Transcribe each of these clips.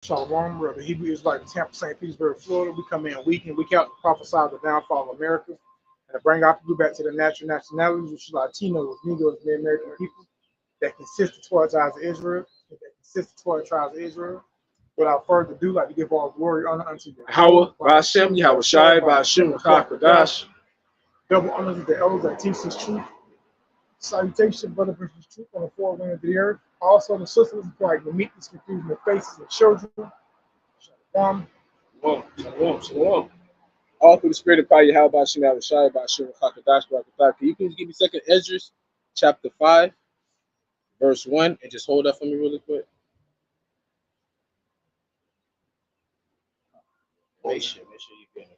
Shalom, we're the Hebrew Israelite in Tampa, St. Petersburg, Florida. We come in week in, week out to prophesy the downfall of America and to bring our people back to the natural nationalities, which is Latinos, Negroes, and the American people that consist of 12 tribes of Israel, Without further ado, I'd like to give all glory, honor unto you. YAHAWAH, YAHAWASHI, QADASH. Double honor to the elders that teach this truth. Salutation, brother, preachers, truth on the four winds of the earth. Also, the sisters like the meekness, confusion, the faces of children. Shalom, shalom. All through the spirit of power, YAHAWAH, YAHAWASHI, QADASH. Can you please give me second Esdras, chapter 5, verse 1, and just hold that for me really quick? Make sure you get in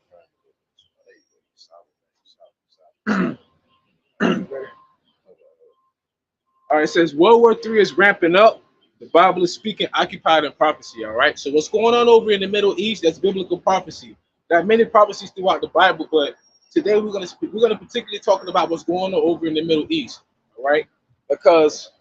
front. All right, it says World War III is ramping up. The Bible is speaking occupied in prophecy. All right, so what's going on over in the Middle East? That's biblical prophecy. There are many prophecies throughout the Bible, but today we're gonna particularly talking about what's going on over in the Middle East. All right, because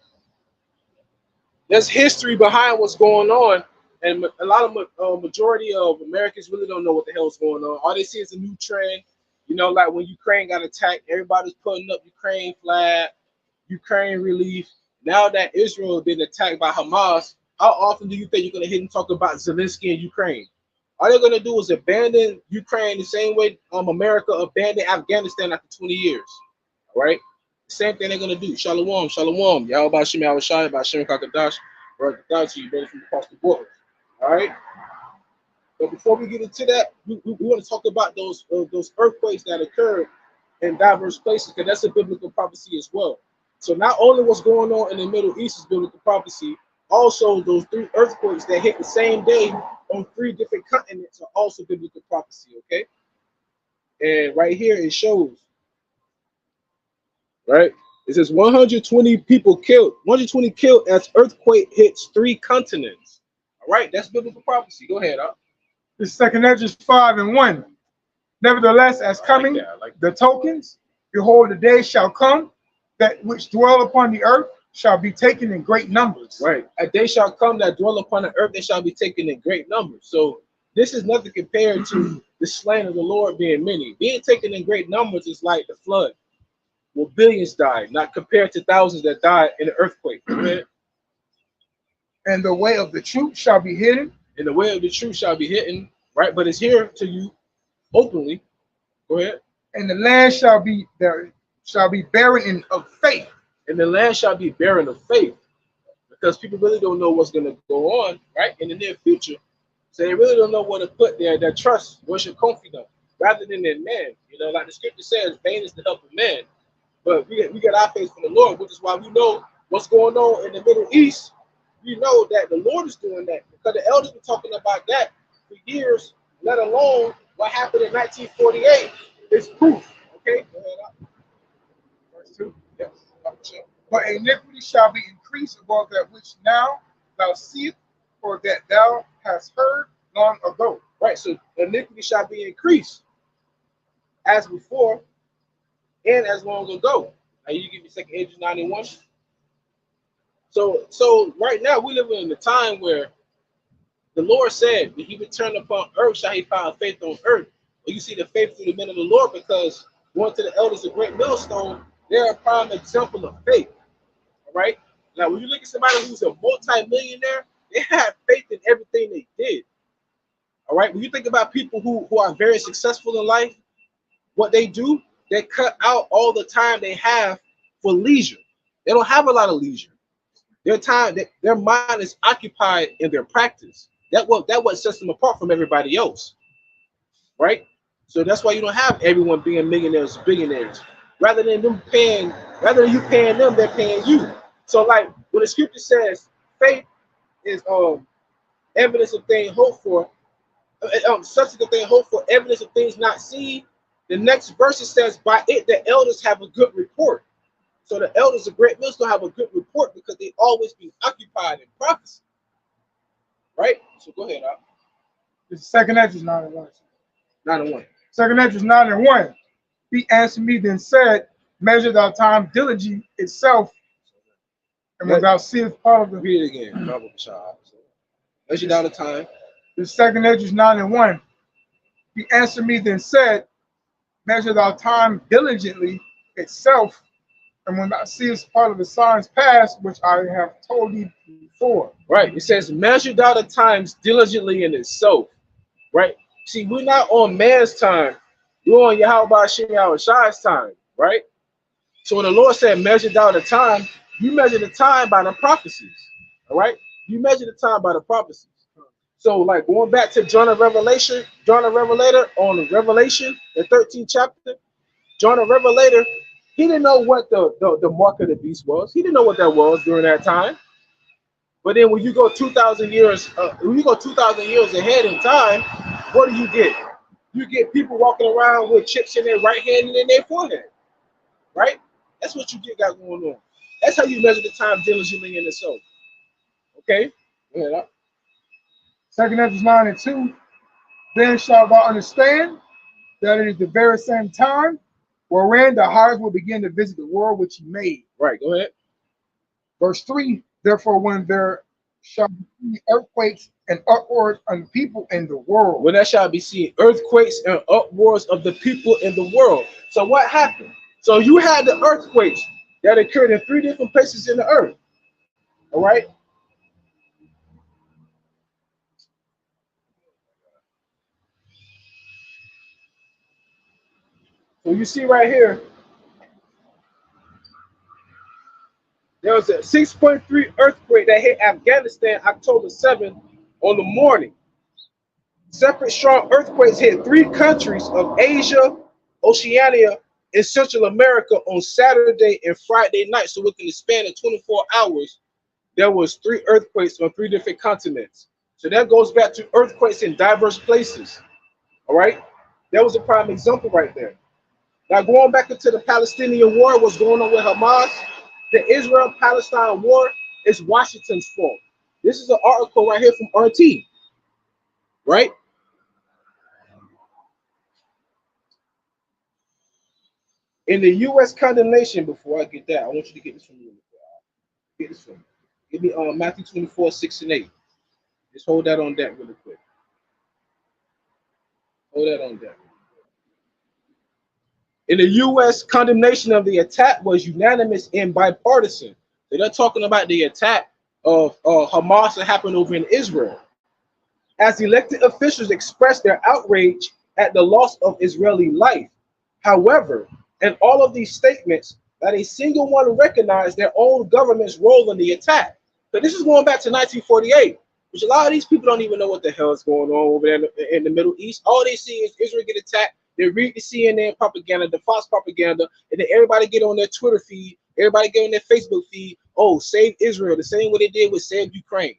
there's history behind what's going on, and a lot of majority of Americans really don't know what the hell is going on. All they see is a new trend. You know, like when Ukraine got attacked, everybody's putting up Ukraine flag, Ukraine relief. Now that Israel has been attacked by Hamas, how often do you think you're going to hear them talk about Zelensky and Ukraine? All they're going to do is abandon Ukraine the same way America abandoned Afghanistan after 20 years. All right? Same thing they're going to do. Shalom, shalom. YAHAWAH, YAHAWASHI, YAHAWASHI, QADASH. QADASH, you better from across the border. All right? But before we get into that, we want to talk about those earthquakes that occurred in diverse places, because that's a biblical prophecy as well. So not only what's going on in the Middle East is biblical prophecy, also those 3 earthquakes that hit the same day on 3 different continents are also biblical prophecy, okay? And right here it shows, right? It says 120 people killed, 120 killed as earthquake hits 3 continents. All right, that's biblical prophecy. Go ahead, This is second Esdras 5 and 1. Nevertheless, as coming, the tokens, behold, the day shall come, that which dwell upon the earth shall be taken in great numbers. Right. A day shall come that dwell upon the earth, they shall be taken in great numbers. So this is nothing compared to the slain of the Lord being many. Being taken in great numbers is like the flood, where billions died, not compared to thousands that died in an earthquake. And the way of the truth shall be hidden. And the way of the truth shall be hidden, right? But it's here to you openly. Go ahead. And the land shall be barren of faith. And the land shall be barren of faith, because people really don't know what's going to go on, right, in the near future. So they really don't know where to put their trust, worship, confidence, rather than in man. You know, like the scripture says, vain is the help of man. But we get our faith from the Lord, which is why we know what's going on in the Middle East. We know that the Lord is doing that, because the elders were talking about that for years, let alone what happened in 1948 is proof. Okay? Verse 2. Yes. But iniquity shall be increased above that which now thou seest, or that thou hast heard long ago. Right. So iniquity shall be increased as before and as long ago. Now you give me second Esdras 91. So right now we live in a time where the Lord said that he returned upon earth shall he find faith on earth. Well, you see the faith through the men of the Lord, because going to the elders of great millstone, they're a prime example of faith. All right. Now when you look at somebody who's a multi-millionaire, they have faith in everything they did. All right. When you think about people who are very successful in life, what they do, they cut out all the time they have for leisure. They don't have a lot of leisure. Their mind is occupied in their practice. That what sets them apart from everybody else, right? So that's why you don't have everyone being millionaires, billionaires. Rather than you paying them, they're paying you. So like when the scripture says faith is evidence of things hoped for, substance of things hoped for, evidence of things not seen. The next verse it says, by it the elders have a good report. So the elders of great millstone have a good report because they always be occupied in prophecy. Right? So go ahead, This is second Esdras 9 and 1. 9 and 1. Second Esdras 9 and 1. He answered me, then said, measure thy time diligently itself, and when thou seest part of the... Read it again. Measure down the time. The second Esdras 9:1. He answered me, then said, measure thy time diligently itself, and when thou seest part of the signs past, which I have told thee before. Right. It says, measure thou the times diligently in itself. Right. See, we're not on man's time. We're on YAHAWASHI's time. Right. So when the Lord said, measure thou the time, you measure the time by the prophecies. All right. You measure the time by the prophecies. So, like going back to John the Revelator on Revelation, the 13th chapter, John the Revelator, he didn't know what the mark of the beast was. He didn't know what that was during that time. But then when you go 2,000 years, ahead in time, what do you get? You get people walking around with chips in their right hand and in their forehead, right? That's what you got going on. That's how you measure the time diligently in itself. Okay. Yeah. Second Esdras 9:2. Then shalt thou understand that it is the very same time wherein the highest will begin to visit the world which he made. Right, go ahead. Verse 3. Therefore, when there shall be earthquakes and uproars of the people in the world. When there shall be seen earthquakes and uproars of the people in the world. So what happened? So you had the earthquakes that occurred in 3 different places in the earth. All right. So you see right here, there was a 6.3 earthquake that hit Afghanistan October 7th on the morning. Separate strong earthquakes hit 3 countries of Asia, Oceania, and Central America on Saturday and Friday night. So within the span of 24 hours, there was 3 earthquakes on 3 different continents. So that goes back to earthquakes in diverse places. All right, that was a prime example right there. Now going back into the Palestinian war, what's going on with Hamas? The Israel-Palestine war is Washington's fault. This is an article right here from RT. Right? In the U.S. condemnation, before I get that, I want you to get this from me. Get this from me. Give me Matthew 24:6-8. Just hold that on that really quick. Hold that on that. In the U.S., condemnation of the attack was unanimous and bipartisan. So they're talking about the attack of Hamas that happened over in Israel. As elected officials expressed their outrage at the loss of Israeli life. However, in all of these statements, not a single one recognized their own government's role in the attack. So this is going back to 1948, which a lot of these people don't even know what the hell is going on over there in the Middle East. All they see is Israel get attacked. They read the CNN propaganda, the false propaganda, and then everybody get on their Twitter feed, everybody get on their Facebook feed. Oh, save Israel, the same way they did with save Ukraine.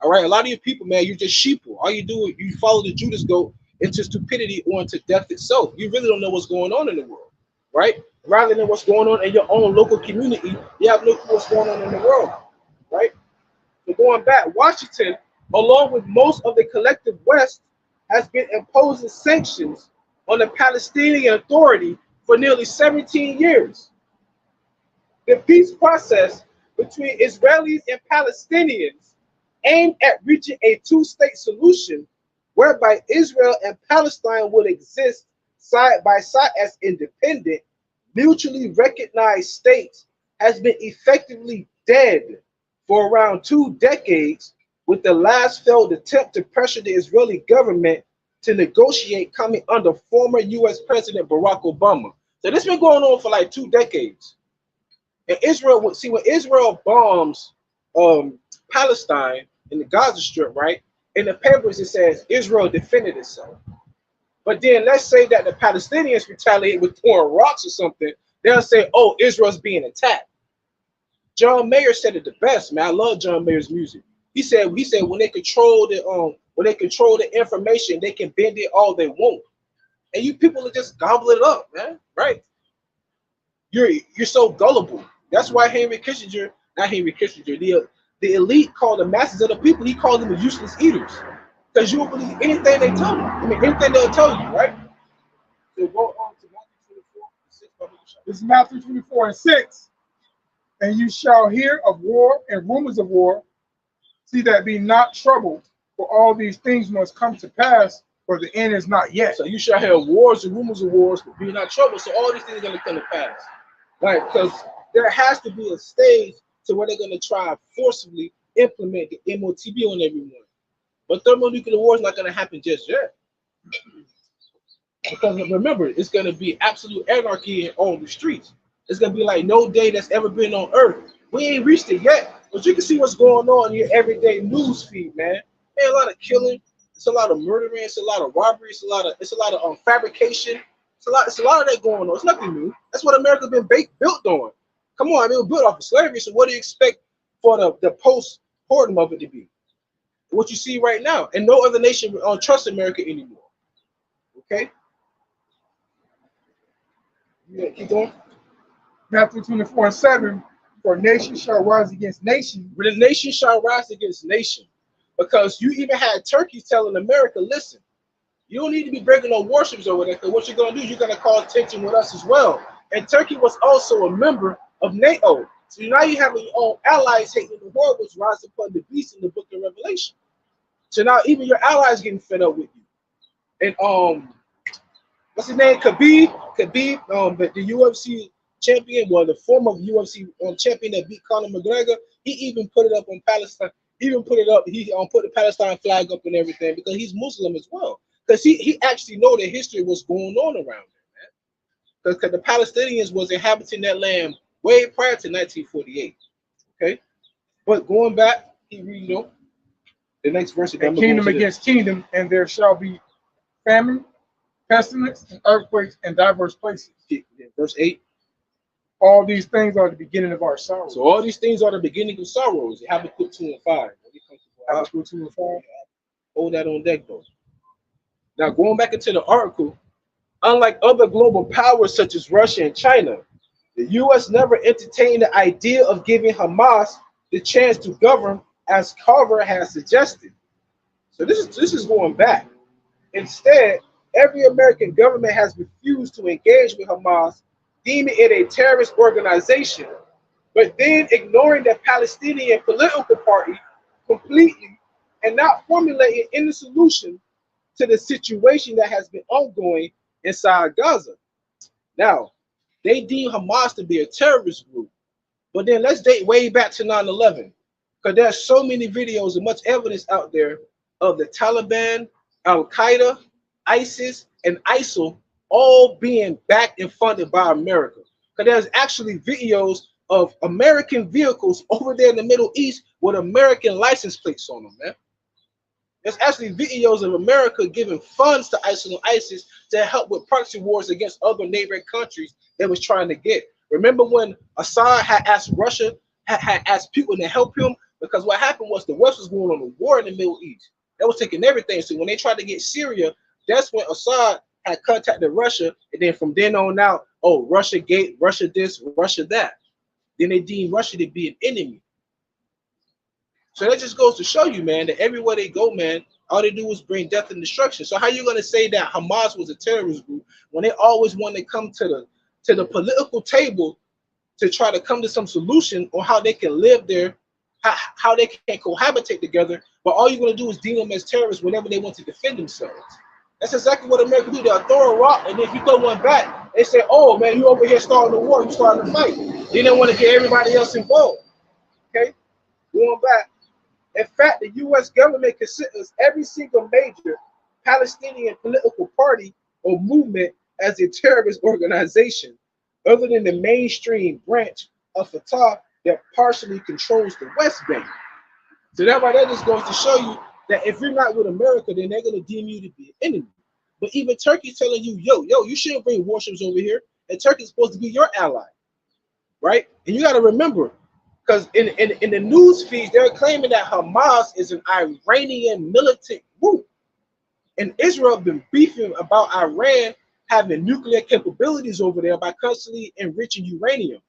All right, a lot of you people, man, you're just sheeple. All you do is you follow the Judas goat into stupidity or into death itself. You really don't know what's going on in the world, right? Rather than what's going on in your own local community, you have no clue what's going on in the world, right? So going back, Washington, along with most of the collective West, has been imposing sanctions on the Palestinian Authority for nearly 17 years. The peace process between Israelis and Palestinians aimed at reaching a 2-state solution whereby Israel and Palestine would exist side by side as independent, mutually recognized states has been effectively dead for around 2 decades, with the last failed attempt to pressure the Israeli government to negotiate coming under former U.S. President Barack Obama. So this has been going on for like 2 decades. And Israel, see, when Israel bombs Palestine in the Gaza Strip, right? In the papers it says Israel defended itself. But then let's say that the Palestinians retaliate with throwing rocks or something, they'll say, oh, Israel's being attacked. John Mayer said it the best, man. I love John Mayer's music. He said when they control the information, they can bend it all they want. And you people are just gobbling it up, man. Right? You're so gullible. That's why the elite call the masses of the people, he called them the useless eaters. Because you will believe anything they tell you. I mean, anything they'll tell you, right? So go on to Matthew 24:6. This is Matthew 24:6. And you shall hear of war and rumors of war. See that be not troubled, For all these things must come to pass, for the end is not yet. So you shall have wars and rumors of wars, but be not troubled. So all these things are going to come to pass. Right? Because there has to be a stage to where they're going to try and forcibly implement the MOTB on everyone. But thermonuclear war is not going to happen just yet. Because remember, it's going to be absolute anarchy on the streets. It's going to be like no day that's ever been on Earth. We ain't reached it yet, but you can see what's going on in your everyday news feed, man. There's a lot of killing, it's a lot of murdering, it's a lot of robbery, it's a lot of fabrication. It's a lot of that going on. It's nothing new. That's what America's been built on. Come on, I mean, it was built off of slavery. So what do you expect for the post-mortem of it to be? What you see right now, and no other nation trusts America anymore. Okay. Yeah, keep going. Matthew 24:7. For nation shall rise against nation. The nation shall rise against nation. Because you even had Turkey telling America, listen, you don't need to be breaking no warships over there, because what you're going to do, you're going to cause tension with us as well. And Turkey was also a member of NATO. So now you have your own allies hating the horribles rise upon the beast in the book of Revelation. So now even your allies getting fed up with you. And what's his name? Khabib, the UFC champion, well, the former UFC champion that beat Conor McGregor, he even put it up on Palestine. He put the Palestine flag up and everything because he's Muslim as well. Because he actually know the history of what's going on around there, man. Because the Palestinians was inhabiting that land way prior to 1948. Okay, but going back, the next verse. And kingdom against kingdom, and there shall be famine, pestilence, and earthquakes in diverse places. Verse 8. All these things are the beginning of our sorrows. So all these things are the beginning of sorrows. Habakkuk 2 and 5. Habakkuk 2 and 5. Hold that on deck, though. Now, going back into the article, unlike other global powers such as Russia and China, the U.S. never entertained the idea of giving Hamas the chance to govern, as Carver has suggested. So this is going back. Instead, every American government has refused to engage with Hamas, deeming it a terrorist organization, but then ignoring the Palestinian political party completely and not formulating any solution to the situation that has been ongoing inside Gaza. Now, they deem Hamas to be a terrorist group, but then let's date way back to 9/11, because there's so many videos and much evidence out there of the Taliban, Al-Qaeda, ISIS, and ISIL all being backed and funded by America. Because there's actually videos of American vehicles over there in the Middle East with American license plates on them, man. There's actually videos of America giving funds to ISIL and ISIS to help with proxy wars against other neighboring countries they was trying to get. Remember when Assad had asked Russia, had asked people to help him? Because what happened was the West was going on a war in the Middle East. That was taking everything. So when they tried to get Syria, that's when Assad had contacted Russia, and then from then on out, oh, Russia gate, Russia this, Russia that. Then they deemed Russia to be an enemy. So that just goes to show you, man, that everywhere they go, man, all they do is bring death and destruction. So how you gonna say that Hamas was a terrorist group when they always want to come to the political table to try to come to some solution on how they can live there, how they can cohabitate together, but all you're gonna do is deem them as terrorists whenever they want to defend themselves. That's exactly what America do. They'll throw a rock, and then if you throw one back, they say, oh, man, you over here starting the war, you starting the fight. They don't want to get everybody else involved. Okay? Going back. In fact, the U.S. government considers every single major Palestinian political party or movement as a terrorist organization, other than the mainstream branch of Fatah that partially controls the West Bank. So that right there just goes to show you that if you're not with America, then they're going to deem you to be an enemy. But even Turkey's telling you, yo, you shouldn't bring warships over here. And Turkey's supposed to be your ally, right? And you got to remember, because in the news feeds, they're claiming that Hamas is an Iranian militant group. And Israel has been beefing about Iran having nuclear capabilities over there by constantly enriching uranium.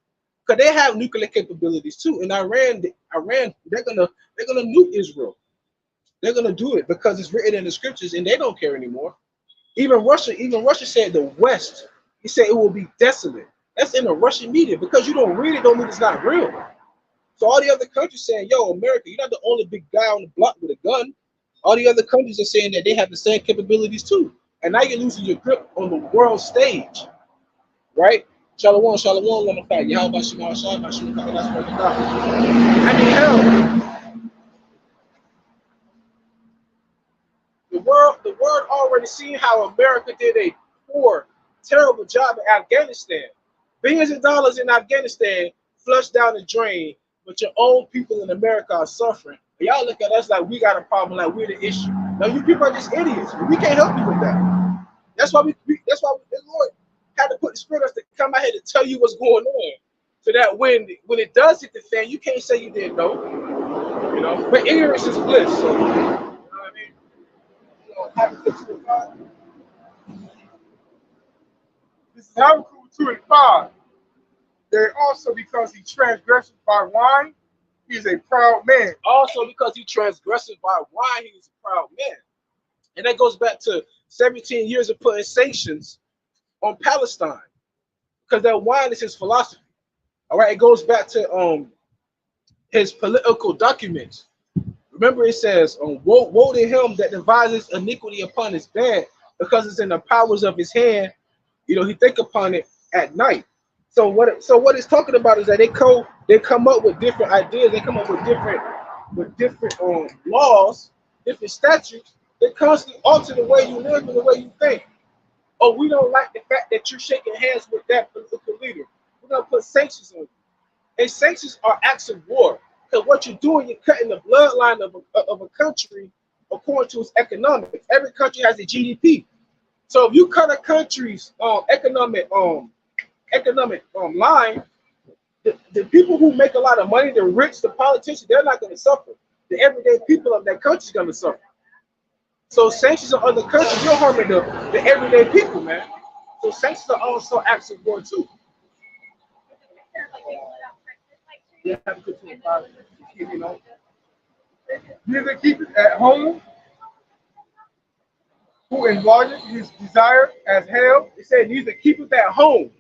Because they have nuclear capabilities too. And Iran, they're gonna nuke Israel. They're gonna do it because it's written in the scriptures, and they don't care anymore. Even Russia said the West. He said it will be desolate. That's in the Russian media. Because you don't read it, don't mean it's not real. So all the other countries saying, "Yo, America, you're not the only big guy on the block with a gun. All the other countries are saying that they have the same capabilities too. And now you're losing your grip on the world stage, right? Shalom, shalom, one fact. YAHAWASHI, YAHAWASHI, I mean, hell, the world already seen how America did a poor, terrible job in Afghanistan. Billions of dollars in Afghanistan flushed down the drain, but your own people in America are suffering. And y'all look at us like we got a problem, like we're the issue. No, you people are just idiots. We can't help you with that. That's why the Lord had to put the spirit of us to come out here to tell you what's going on, so that when it does hit the fan, you can't say you didn't know. You know, but ignorance is bliss. So, you know what I mean? You know, happy to God. This is Habakkuk 2 and 5. That also because he transgressed by wine, he is a proud man. Also because he transgressed by wine, he is a proud man. And that goes back to 17 years of putting sanctions on Palestine, because that wine is his philosophy. All right, it goes back to his political documents. Remember, it says, woe to him that devises iniquity upon his bed, because it's in the powers of his hand. You know, he think upon it at night. So what it's talking about is that they come up with different ideas. They come up with different laws, different statutes. They constantly alter the way you live and the way you think. Oh, we don't like the fact that you're shaking hands with that political leader. We're gonna put sanctions on you. And sanctions are acts of war. Because what you're doing, you're cutting the bloodline of a country according to its economics. Every country has a GDP. So if you cut a country's economic line, the people who make a lot of money, the rich, the politicians, they're not going to suffer. The everyday people of that country is going to suffer. So sanctions on other countries, you're harming the everyday people, man. So sanctions are also acts of war too. Yeah, have a good time. You know. Neither keep it at home, who enlarges his desire as hell. It said neither keep it at home.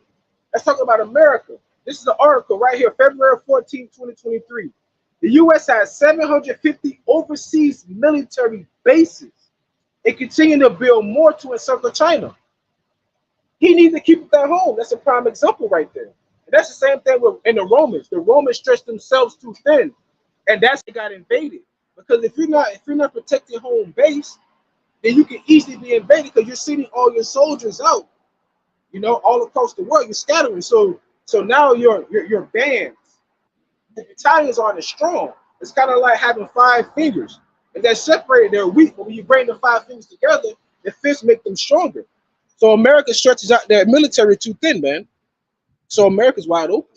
Let's talk about America. This is an article right here, February 14, 2023. The U.S. has 750 overseas military bases. It continues to build more to encircle China. He needs to keep it at home. That's a prime example right there. And that's the same thing in the Romans. The Romans stretched themselves too thin, and that's what got invaded. Because if you're not protecting home base, then you can easily be invaded because you're sending all your soldiers out, you know, all across the world. You're scattering. So now your bands, the battalions aren't as strong. It's kind of like having 5 fingers. If they're separated, they're weak. But when you bring the 5 fingers together, the fists make them stronger. So America stretches out their military too thin, man. So America's wide open.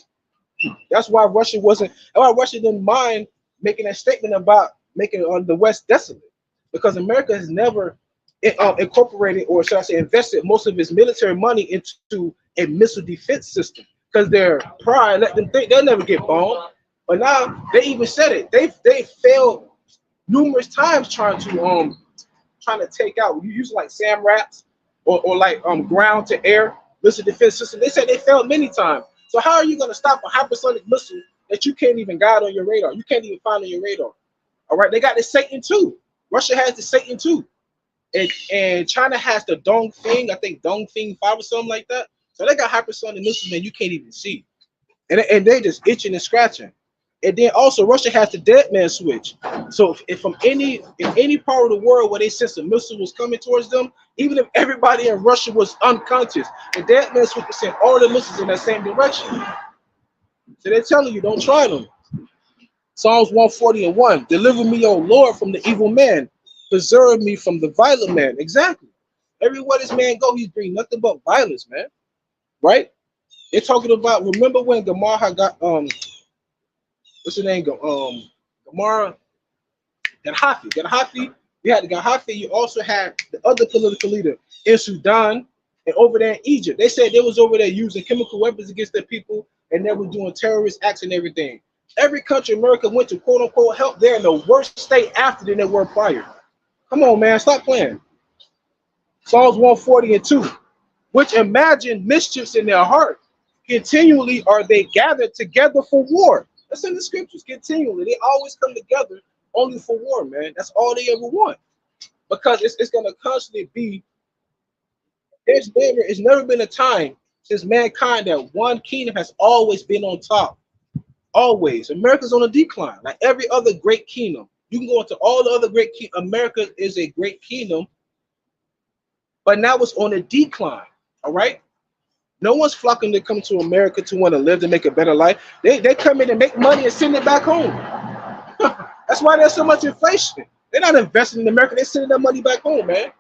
That's why Russia didn't mind making that statement about making the West desolate, because America has never incorporated, or should I say, invested most of its military money into a missile defense system, because their pride let them think they'll never get bombed. But now they even said it. They failed numerous times trying to take out, you use like SAMRAPs or like ground to air missile defense system. They said they failed many times. So how are you going to stop a hypersonic missile that you can't even guide on your radar? You can't even find on your radar. All right, they got the Satan too. Russia has the Satan too, and China has the Dongfeng. I think Dongfeng 5 or something like that. So they got hypersonic missiles that you can't even see, and they just itching and scratching. And then also Russia has the dead man switch. So if from any part of the world where they sense a missile was coming towards them, even if everybody in Russia was unconscious, the dead man switch would send all the missiles in that same direction. So they're telling you, don't try them. Psalms 140:1. Deliver me, O Lord, from the evil man. Preserve me from the violent man. Exactly. Everywhere this man go, he's bringing nothing but violence, man. Right? They're talking about, remember when Gomorrah got what's the name? Gomorrah, Gaddafi. You had the Gaddafi. You also had the other political leader in Sudan and over there in Egypt. They said they was over there using chemical weapons against their people, and they were doing terrorist acts and everything. Every country America went to, quote unquote, help, they're in the worst state after than they were prior. Come on, man, stop playing. Psalms 140:2. Which imagine mischiefs in their heart. Continually are they gathered together for war. That's in the scriptures. Continually, they always come together only for war, man. That's all they ever want. Because it's gonna constantly be. It's never been a time since mankind that one kingdom has always been on top. Always. America's on a decline. Like every other great kingdom. You can go into all the other great kingdoms. America is a great kingdom, but now it's on a decline. All right. No one's flocking to come to America to want to live to make a better life. They come in and make money and send it back home. That's why there's so much inflation. They're not investing in America. They're sending their money back home, man.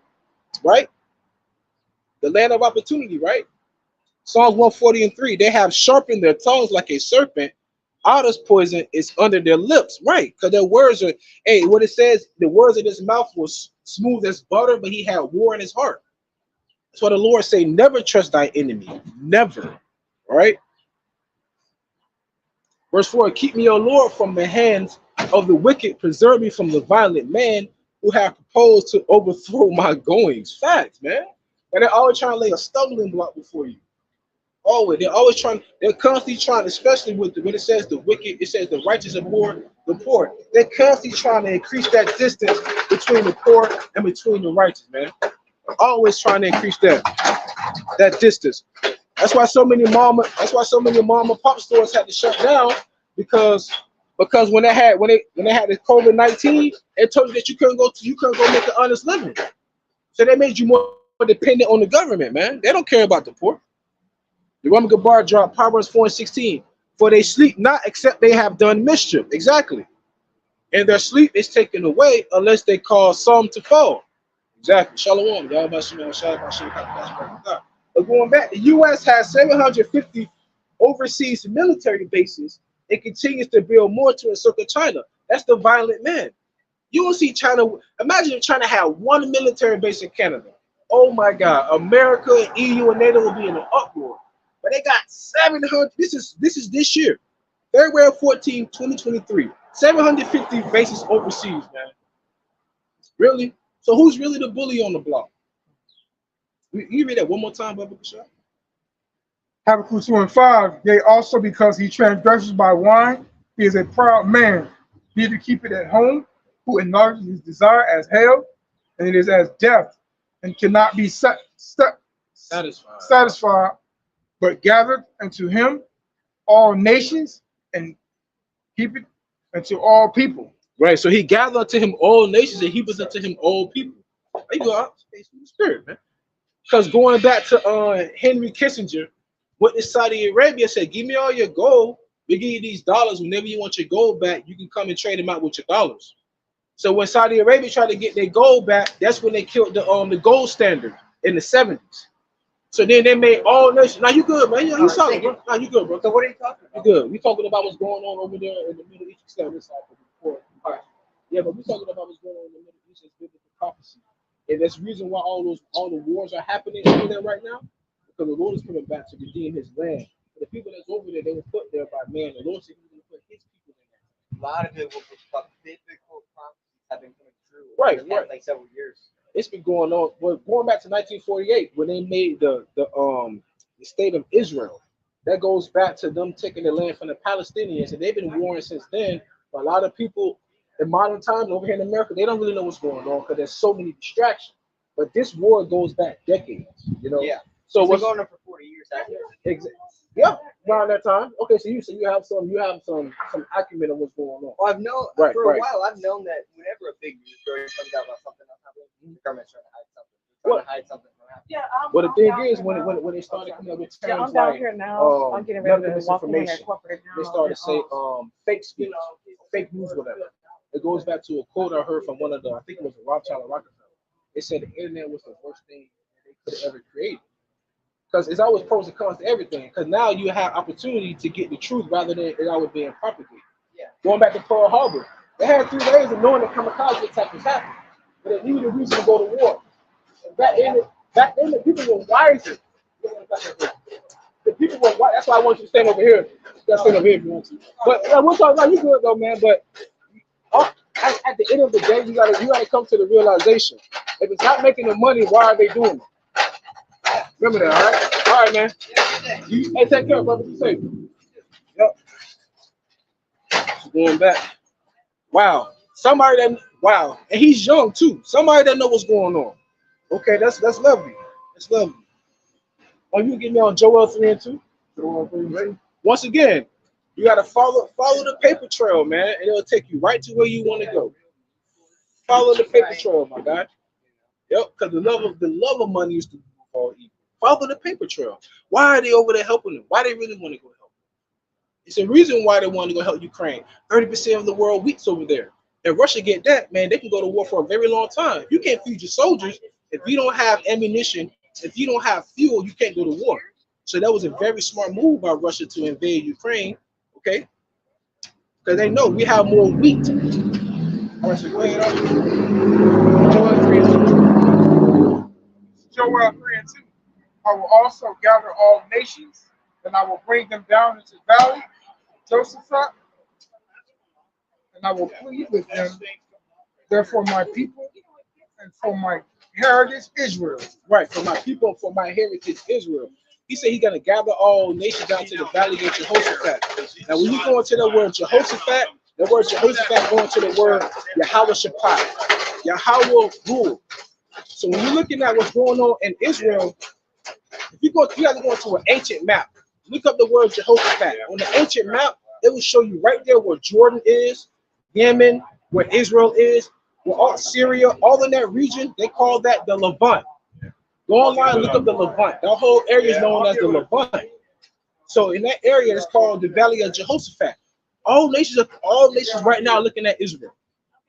Right? The land of opportunity, right? Psalms 140:3. They have sharpened their tongues like a serpent. Otter's poison is under their lips, right? Because their words are, hey, what it says, the words of his mouth was smooth as butter, but he had war in his heart. That's why the Lord say, never trust thy enemy. Never. All right. Verse 4, keep me, O Lord, from the hands of the wicked. Preserve me from the violent man who have proposed to overthrow my goings. Facts, man. And they're always trying to lay a stumbling block before you. Always. They're always trying, they're constantly trying, especially with when it says the wicked, it says the righteous are poor, the poor. They're constantly trying to increase that distance between the poor and between the righteous, man. Always trying to increase that distance. That's why so many mom and pop stores had to shut down, because when they had the COVID-19, it told you that you couldn't go make an honest living. So they made you more dependent on the government, man. They don't care about the poor. The Roman Gabar dropped Proverbs 4:16. For they sleep not except they have done mischief. Exactly. And their sleep is taken away unless they cause some to fall. Exactly. Shalom. But going back, the U.S. has 750 overseas military bases. It continues to build more to encircle China. That's the violent man. You don't see China. Imagine if China had one military base in Canada. Oh my God. America, EU, and NATO will be in an uproar. But they got 700. This is this year. February 14, 2023. 750 bases overseas, man. Really? So who's really the bully on the block? You read that one more time, Bubba Kashab? Habakkuk 2:5. Yea, also because he transgresses by wine, he is a proud man. Neither keep it at home, who enlarges his desire as hell, and it is as death, and cannot be satisfied, but gathered unto him all nations, and keep it unto all people. Right. So he gathered unto him all nations, and he was unto him all people. There you go out. Spirit, man. Because going back to Henry Kissinger, what is Saudi Arabia said, give me all your gold, we give you these dollars. Whenever you want your gold back, you can come and trade them out with your dollars. So when Saudi Arabia tried to get their gold back, that's when they killed the gold standard in the 70s. So then they made all nations. Now you good, man. You solid, bro. Now you good, bro. So what are you talking about? You good. We talking about what's going on over there in the Middle East. Right. Yeah, but we're talking about what's going on in the Middle East as biblical prophecy. And that's the reason why all the wars are happening over there right now. Because the Lord is coming back to redeem his land. But the people that's over there, they were put there by man. The Lord said he's going to put his people in there. A lot of biblical prophecies have been coming true. Right. Like several years. It's been going on. Well, going back to 1948 when they made the state of Israel. That goes back to them taking the land from the Palestinians, and they've been warring since then. But a lot of people in modern times over here in America, they don't really know what's going on because there's so many distractions. But this war goes back decades, you know. Yeah. So it's what's been going on for 40 years, hasn't it? Exactly. Yeah, around that time. Okay, so you have some acumen on what's going on. Well, I've known for a while. I've known that whenever a big news story comes out about something else happening, the government's trying to hide something. Trying to hide something from happening. Yeah. Well, the thing is, when they started coming up with terms I'm down like here now. I'm getting ready to walk in there corporate now. they started to say fake speech, fake news, whatever. It goes back to a quote I heard from one of the, I think it was a Rothschild or Rockefeller. It said the internet was the worst thing they could have ever created. Because it's always pros and cons to everything. Because now you have opportunity to get the truth rather than it always being propagated. Yeah. Going back to Pearl Harbor, they had 3 days of knowing that kamikaze attack was happening, but they needed a reason to go to war. And back then, the people were wiser. The people were wise. That's why I want you to stand over here. You stand over here if you want to. But we'll talk about you good though, man. But at the end of the day, you gotta come to the realization: if it's not making the money, why are they doing it? Remember that, all right? All right, man. Hey, take care, brother. Be safe. Yep. Going back. Wow. Wow, and he's young too. Somebody that know what's going on. Okay, that's lovely. That's lovely. Oh, you can get me on Joel 3 and 2. Joel 3 and 2. Once again, you gotta follow the paper trail, man, and it'll take you right to where you want to go. Follow the paper trail, my guy. Yep, because the love of money is to call evil. Follow the paper trail. Why are they over there helping them? Why they really want to go help? It's a reason why they want to go help Ukraine. 30% of the world weeks over there. If Russia get that, man, they can go to war for a very long time. You can't feed your soldiers if you don't have ammunition. If you don't have fuel, you can't go to war. So that was a very smart move by Russia to invade Ukraine. Okay, because they know we have more wheat. All right, so go ahead. Joel 3 and 2. Joel 3 and 2. I will also gather all nations, and I will bring them down into the valley, Jehoshaphat, and I will plead with them. Therefore, my people and for my heritage Israel. Right, for my people, for my heritage Israel. He said he's gonna gather all nations down to the valley of Jehoshaphat. Now, when you go into the word Jehoshaphat, the word Jehoshaphat going to the word YAHAWASHI. Yahweh rule. So when you're looking at what's going on in Israel, if you got to go into an ancient map. Look up the word Jehoshaphat. On the ancient map, it will show you right there where Jordan is, Yemen, where Israel is, where all Syria, all in that region. They call that the Levant. Go online, look up the Levant. That whole area is known as the Levant. So in that area, it's called the Valley of Jehoshaphat. All nations right now are looking at Israel.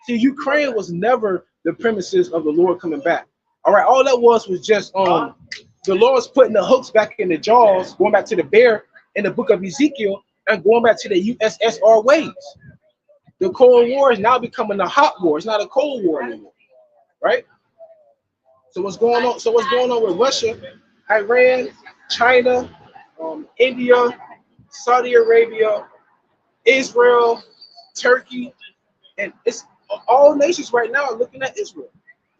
See, Ukraine was never the premises of the Lord coming back. All right, all that was just the Lord's putting the hooks back in the jaws, going back to the bear in the book of Ezekiel, and going back to the USSR ways. The Cold War is now becoming a hot war. It's not a Cold War anymore, right? So what's going on? So what's going on with Russia, Iran, China, India, Saudi Arabia, Israel, Turkey, and it's all nations right now are looking at Israel.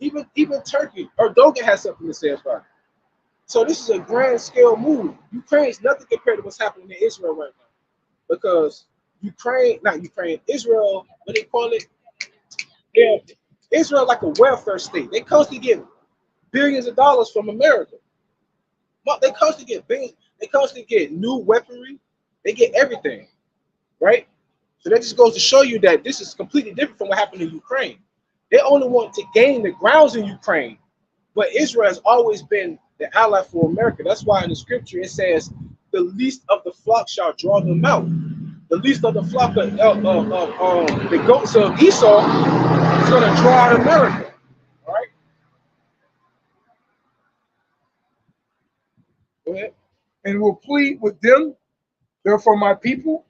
Even Turkey, Erdogan has something to say about it. So this is a grand scale move. Ukraine is nothing compared to what's happening in Israel right now, because Israel, what they call it? Yeah, Israel like a welfare state. They constantly get billions of dollars from America. They constantly get billions. They constantly get new weaponry. They get everything, right? So that just goes to show you that this is completely different from what happened in Ukraine. They only want to gain the grounds in Ukraine, but Israel has always been the ally for America. That's why in the scripture it says, "The least of the flock shall draw them out." The least of the flock of the goats of Esau is going to draw out America. All right. Go ahead. And will plead with them, therefore my people,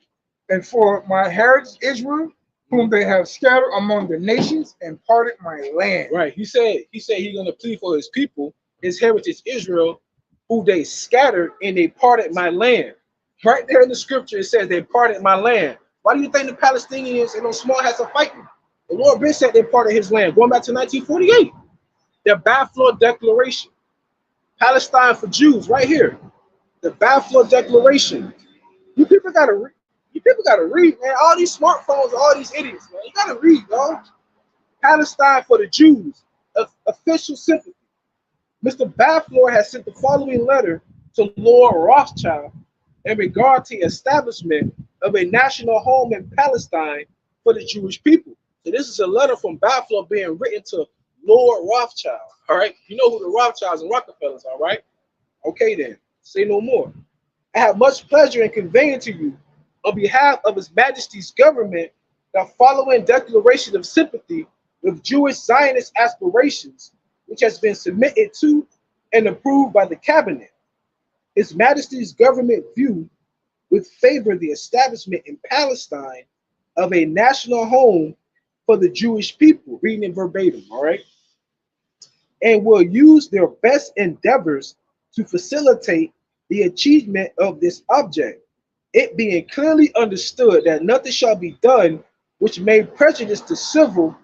and for my heritage Israel, whom they have scattered among the nations and parted my land. Right. He said he's going to plead for his people, his heritage Israel, who they scattered and they parted my land. Right there in the scripture, it says they parted my land. Why do you think the Palestinians and those small hats are fighting? The Lord Ben said they parted his land, going back to 1948. The Balfour Declaration. Palestine for Jews, right here. The Balfour Declaration. You people gotta read. You people gotta read, man. All these smartphones, all these idiots, man. You gotta read, y'all. Palestine for the Jews. Official sympathy. Mr. Balfour has sent the following letter to Lord Rothschild in regard to the establishment of a national home in Palestine for the Jewish people. So this is a letter from Balfour being written to Lord Rothschild. All right, you know who the Rothschilds and Rockefellers are, right? Okay, then say no more. I have much pleasure in conveying to you, on behalf of His Majesty's government, the following declaration of sympathy with Jewish Zionist aspirations, which has been submitted to and approved by the cabinet. His Majesty's government view with favor the establishment in Palestine of a national home for the Jewish people, reading it verbatim, all right? And will use their best endeavors to facilitate the achievement of this object, it being clearly understood that nothing shall be done which may prejudice the civil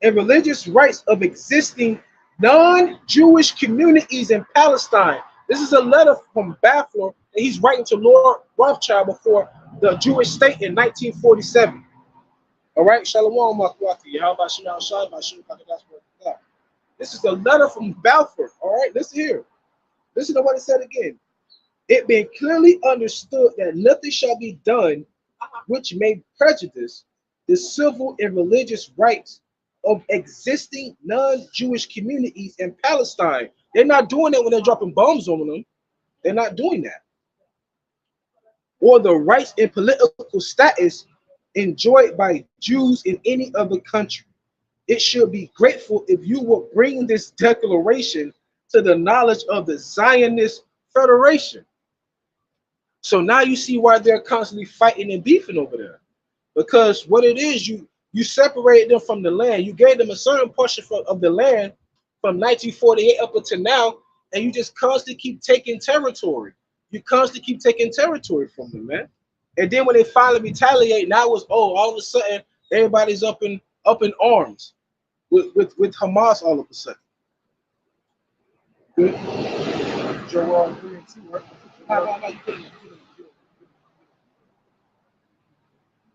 and religious rights of existing non-Jewish communities in Palestine. This is a letter from Balfour that he's writing to Lord Rothschild before the Jewish state in 1947. All right, Shalom, Makwati. YAHAWASHI, YAHAWASHI. This is a letter from Balfour. All right, listen here. Listen to what it said again. It being clearly understood that nothing shall be done which may prejudice the civil and religious rights of existing non-Jewish communities in Palestine. They're not doing that when they're dropping bombs on them. They're not doing that. Or the rights and political status enjoyed by Jews in any other country. It should be grateful if you will bring this declaration to the knowledge of the Zionist Federation. So now you see why they're constantly fighting and beefing over there. Because what it is, you separated them from the land. You gave them a certain portion of the land from 1948 up until now, and you just constantly keep taking territory. You constantly keep taking territory from them, man. And then when they finally retaliate, now it's all of a sudden everybody's up in arms with Hamas all of a sudden. Good. Joel 3 and 2, right? No, you couldn't.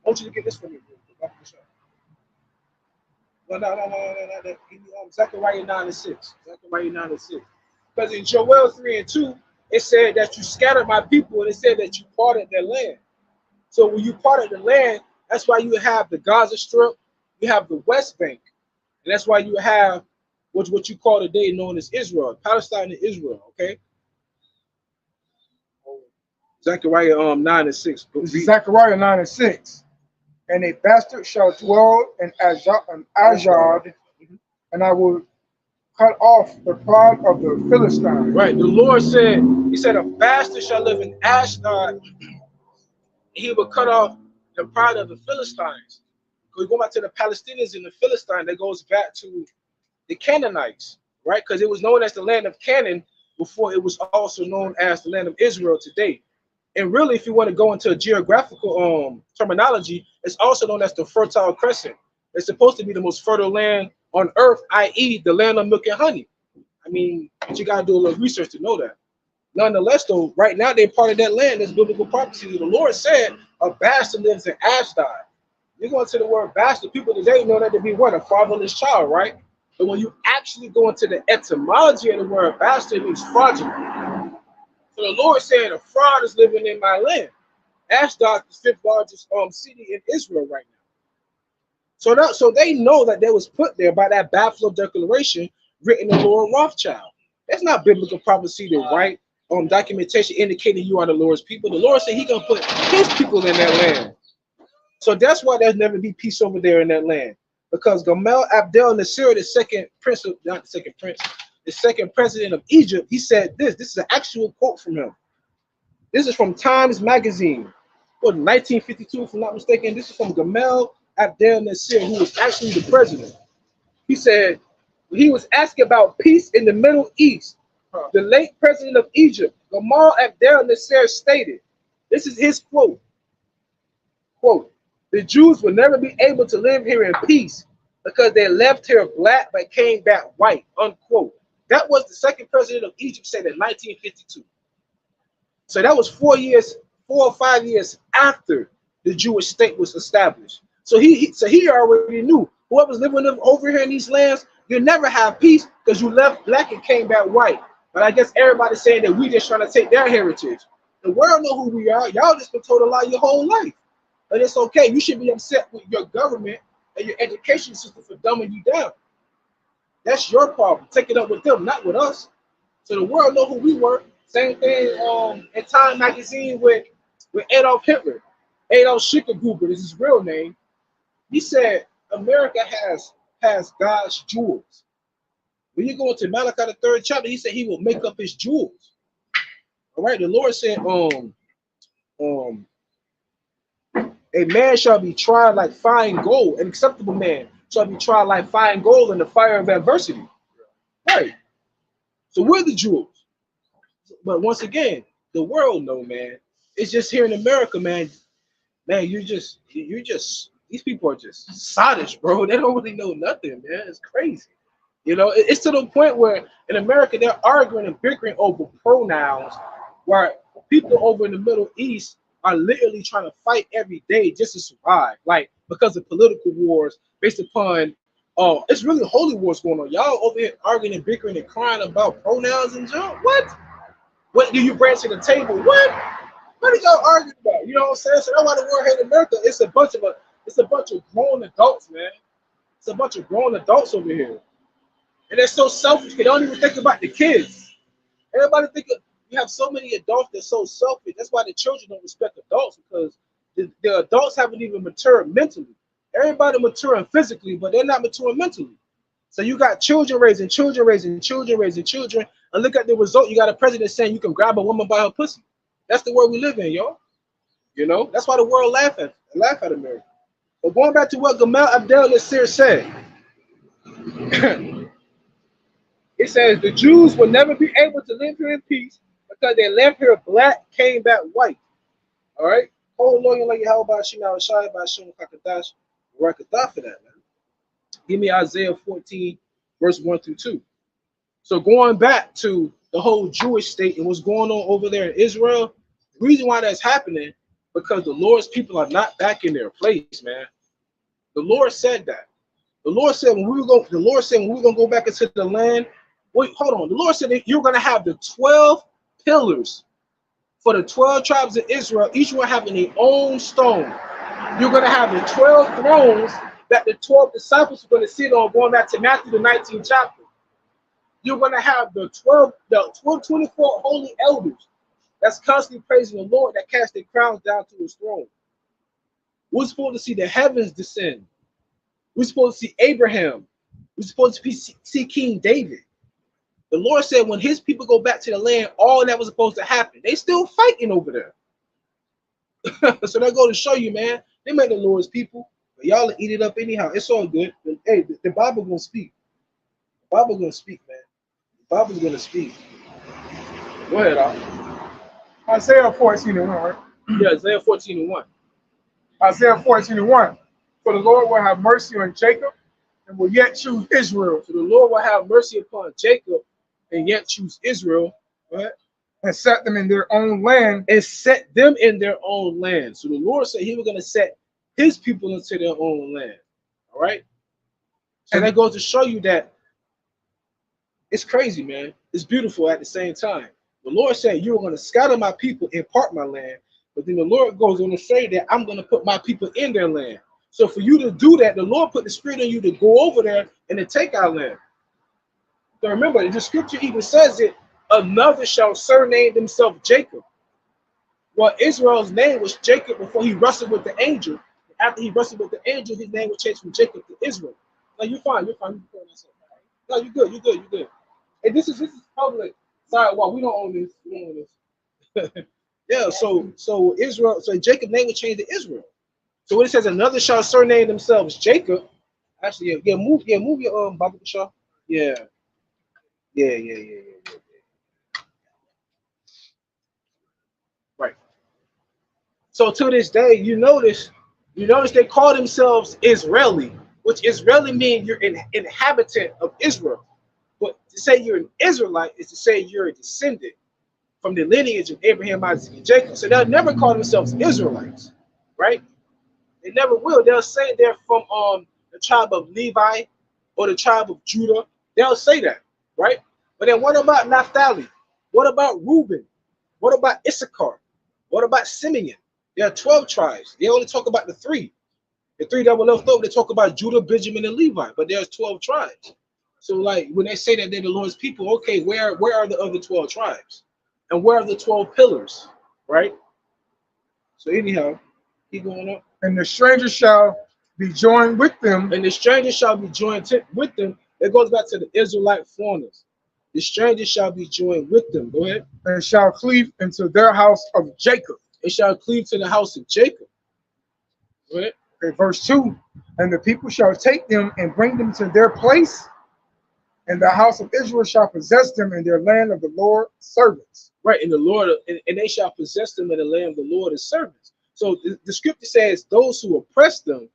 I want you to get this from me. No. Zechariah 9 and 6. Zechariah 9 and 6. Because in Joel 3 and 2, it said that you scattered my people, and it said that you parted their land. So when you parted the land, that's why you have the Gaza Strip, you have the West Bank, and that's why you have what you call today known as Israel, Palestine and Israel. Okay. Zechariah 9 and 6. This is Zechariah 9 and 6. And a bastard shall dwell in Ashdod, and I will cut off the pride of the Philistines. Right. The Lord said, he said, a bastard shall live in Ashdod. He will cut off the pride of the Philistines. We go back to the Palestinians and the Philistines, that goes back to the Canaanites, right? Because it was known as the land of Canaan before it was also known as the land of Israel today. And really, if you want to go into a geographical terminology, it's also known as the Fertile Crescent. It's supposed to be the most fertile land on earth, i.e. the land of milk and honey. I mean, but you got to do a little research to know that. Nonetheless, though, right now they're part of that land. That's biblical prophecy. The Lord said a bastard lives in Ashdod. You're going to the word bastard. People today know that to be what? A fatherless child, right? But when you actually go into the etymology of the word bastard, it means fraudulent. So the Lord said a fraud is living in my land. Ashdod is the 5th largest city in Israel right now. So they know that they was put there by that Balfour Declaration written in Lord Rothschild. That's not biblical prophecy to write documentation indicating you are the Lord's people. The Lord said he gonna put his people in that land. So that's why there's never be peace over there in that land. Because Gamal Abdel Nasser, the second president of Egypt, he said this is an actual quote from him. This is from Times Magazine, 1952, if I'm not mistaken. This is from Gamal Abdel Nasser, who was actually the president. He said, he was asking about peace in the Middle East. The late president of Egypt, Gamal Abdel Nasser, stated, this is his quote, the Jews will never be able to live here in peace because they left here black but came back white, unquote. That was the second president of Egypt said in 1952. So that was 4 or 5 years after the Jewish state was established. So he already knew whoever's living over here in these lands, you'll never have peace because you left black and came back white. But I guess everybody's saying that we just trying to take their heritage. The world know who we are. Y'all just been told a lie your whole life. But it's okay. You should be upset with your government and your education system for dumbing you down. That's your problem. Take it up with them, not with us. So the world know who we were. Same thing in Time Magazine with Adolf Hitler. Adolf Schickergruber is his real name. He said America has God's jewels. When you go into Malachi the 3rd chapter, he said he will make up his jewels. All right, the Lord said, a man shall be tried like fine gold, an acceptable man shall be tried like fine gold in the fire of adversity. Right. So we're the jewels. But once again, the world know, man. It's just here in America, man. Man, you're just these people are just sottish, bro. They don't really know nothing, man. It's crazy. You know, it's to the point where in America they're arguing and bickering over pronouns, where people over in the Middle East are literally trying to fight every day just to survive, like because of political wars based upon it's really holy wars going on. Y'all over here arguing and bickering and crying about pronouns and junk. What do you bring to the table? What are y'all arguing about? You know what I'm saying? So that's why the world hate America. It's a bunch of grown adults, man. It's a bunch of grown adults over here. And they're so selfish, they don't even think about the kids. Everybody think you have so many adults that's so selfish. That's why the children don't respect adults, because the adults haven't even matured mentally. Everybody maturing physically, but they're not maturing mentally. So you got children raising children, and look at the result. You got a president saying you can grab a woman by her pussy. That's the world we live in, y'all. You know, that's why the world laugh at America. But going back to what Gamal Abdel Nasser said, it says the Jews will never be able to live here in peace because they left here black, came back white. All right? Oh, Lord, like YAHAWASHI, QADASH, Rakatha for that, man. Give me Isaiah 14, verse 1 through 2. So going back to the whole Jewish state and what's going on over there in Israel, the reason why that's happening, because the Lord's people are not back in their place, man. The Lord said that. The Lord said when we were going to go back into the land. Wait, hold on. The Lord said that you're going to have the 12 pillars for the 12 tribes of Israel, each one having their own stone. You're going to have the 12 thrones that the 12 disciples are going to sit on, going back to Matthew the 19th chapter. You're going to have the 24 holy elders that's constantly praising the Lord, that cast their crowns down to his throne. We're supposed to see the heavens descend. We're supposed to see Abraham. We're supposed to see King David. The Lord said when his people go back to the land, all that was supposed to happen. They still fighting over there. So that go to show you, man, they made the Lord's people, but y'all eat it up anyhow. It's all good. But, hey, the Bible gonna speak. The Bible gonna speak, man. The Bible's gonna speak. Go ahead, Al. Isaiah 14:1, right? Yeah, Isaiah 14:1. Isaiah 14:1. For the Lord will have mercy on Jacob and will yet choose Israel. So the Lord will have mercy upon Jacob and yet choose Israel, right? And set them in their own land. And set them in their own land. So the Lord said he was going to set his people into their own land. All right? So that goes to show you that it's crazy, man. It's beautiful at the same time. The Lord said you were going to scatter my people and part my land. But then the Lord goes on to say that I'm going to put my people in their land. So for you to do that, the Lord put the spirit in you to go over there and to take our land. So remember, the scripture even says it, another shall surname themselves Jacob. Well, Israel's name was Jacob before he wrestled with the angel. After he wrestled with the angel, his name was changed from Jacob to Israel. No, you're fine. No, you're good. And this is public sidewalk. We don't own this. We don't own this. Yeah, so Israel, so Jacob's name was changed to Israel. So when it says another shall surname themselves Jacob, actually, move your Bible, Shaw. Yeah. Right. So to this day, you notice they call themselves Israeli, which Israeli means you're an inhabitant of Israel. But to say you're an Israelite is to say you're a descendant from the lineage of Abraham, Isaac, and Jacob. So they'll never call themselves Israelites, right? They never will. They'll say they're from the tribe of Levi or the tribe of Judah. They'll say that, right? But then what about Naphtali? What about Reuben? What about Issachar? What about Simeon? There are 12 tribes. They only talk about the three. The three that were left over, they talk about Judah, Benjamin, and Levi. But there's 12 tribes. So like when they say that they're the Lord's people, okay, where are the other 12 tribes? And where are the 12 pillars, right? So anyhow, keep going up. And the stranger shall be joined with them. And the stranger shall be joined with them. It goes back to the Israelite foreigners. The stranger shall be joined with them. Go ahead. And shall cleave into their house of Jacob. It shall cleave to the house of Jacob. Go ahead. Okay, verse 2. And the people shall take them and bring them to their place. And the house of Israel shall possess them in their land of the Lord servants. Right, and the Lord, and they shall possess them in the land of the Lord as servants. So the scripture says those who oppress them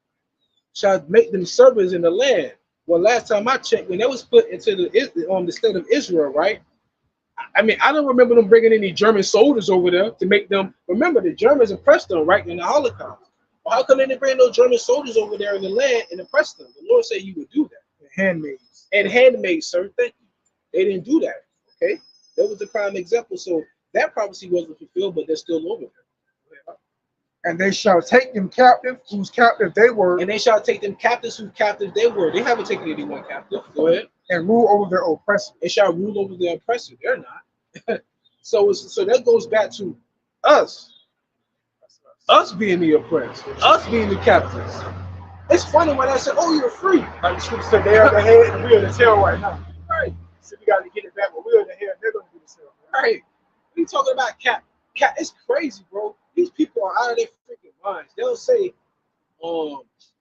shall make them servants in the land. Well, last time I checked, when they was put into the state of Israel, right? I mean, I don't remember them bringing any German soldiers over there to make them. Remember, the Germans oppressed them right in the Holocaust. Well, how come they didn't bring no German soldiers over there in the land and oppress them? The Lord said you would do that. Handmaids. And handmaids, sir. Thank you. They didn't do that. Okay, that was the prime example. So that prophecy wasn't fulfilled, but they're still over there. And they shall take them captive, whose captive they were. And they shall take them captives, whose captives they were. They haven't taken anyone captive. Go ahead. And rule over their oppressors. They shall rule over their oppressor. They're not. So that goes back to us being the oppressed, us being the captives. It's funny when I said, "Oh, you're free." Like the scripture said, they are the head and we are the tail right now. Right. So we got to get it back, but we are the head. They're going to be the tail. Right. We talking about cat. It's crazy, bro. These people are out of their freaking minds. They'll say,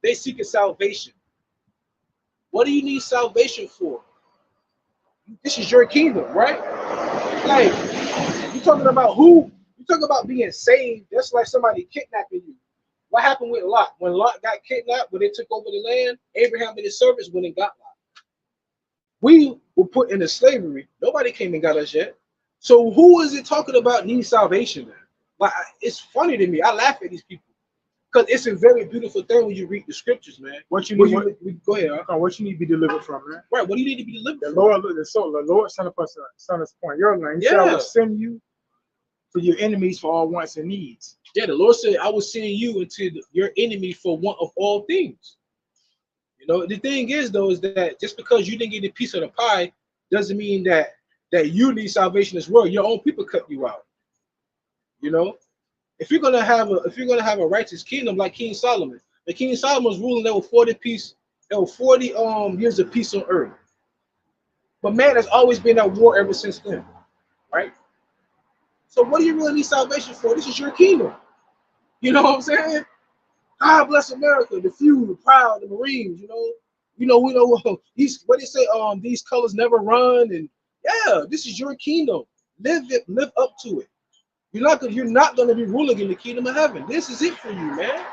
they seeking salvation. What do you need salvation for? This is your kingdom, right? Like, you talking about who? You talking about being saved? That's like somebody kidnapping you. What happened with Lot? When Lot got kidnapped, when they took over the land, Abraham and his servants went and got Lot. We were put into slavery. Nobody came and got us yet. So who is it talking about needs salvation then? Like, it's funny to me. I laugh at these people because it's a very beautiful thing when you read the scriptures, man. What you need? Go ahead. What you need to be delivered from, man? Right. What do you need to be delivered from? The Lord sent us upon your land. He said, I will send you to your enemies for all wants and needs. Yeah, the Lord said, I will send you into your enemy for one of all things. You know, the thing is, though, is that just because you didn't get a piece of the pie doesn't mean that you need salvation as well. Your own people cut you out. You know, if you're gonna have a righteous kingdom like King Solomon, the King Solomon was ruling, there were 40 years of peace on earth. But man has always been at war ever since then, right? So what do you really need salvation for? This is your kingdom. You know what I'm saying? God bless America, the few, the proud, the Marines. We know these. What they say? These colors never run, and yeah, this is your kingdom. Live up to it. You're not gonna be ruling in the kingdom of heaven. This is it for you, man.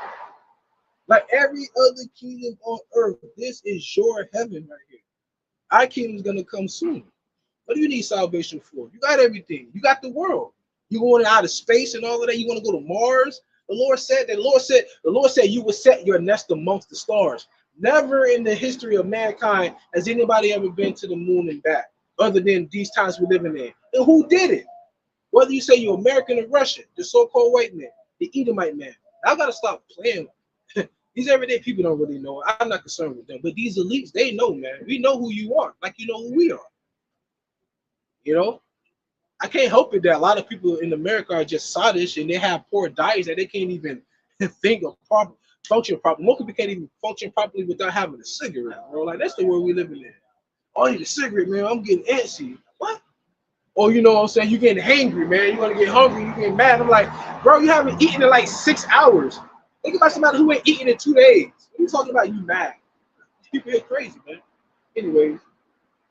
Like every other kingdom on earth, this is your heaven right here. Our kingdom's gonna come soon. What do you need salvation for? You got everything. You got the world. You going out of space and all of that. You want to go to Mars? The Lord said you will set your nest amongst the stars. Never in the history of mankind has anybody ever been to the moon and back, other than these times we're living in. And who did it? Whether you say you're American or Russian, the so-called white man, the Edomite man. I gotta stop playing. These everyday people don't really know. I'm not concerned with them. But these elites, they know, man. We know who you are, like you know who we are. You know? I can't help it that a lot of people in America are just sottish and they have poor diets that they can't even think of function properly. Most people can't even function properly without having a cigarette, bro. Like, that's the world we living in. Oh, I need a cigarette, man. I'm getting antsy. What? Or you know what I'm saying? You're getting hangry, man. You want to get hungry, you getting mad. I'm like, bro, you haven't eaten in like 6 hours. Think about somebody who ain't eaten in 2 days. What are you talking about? You mad? People are crazy, man. Anyways,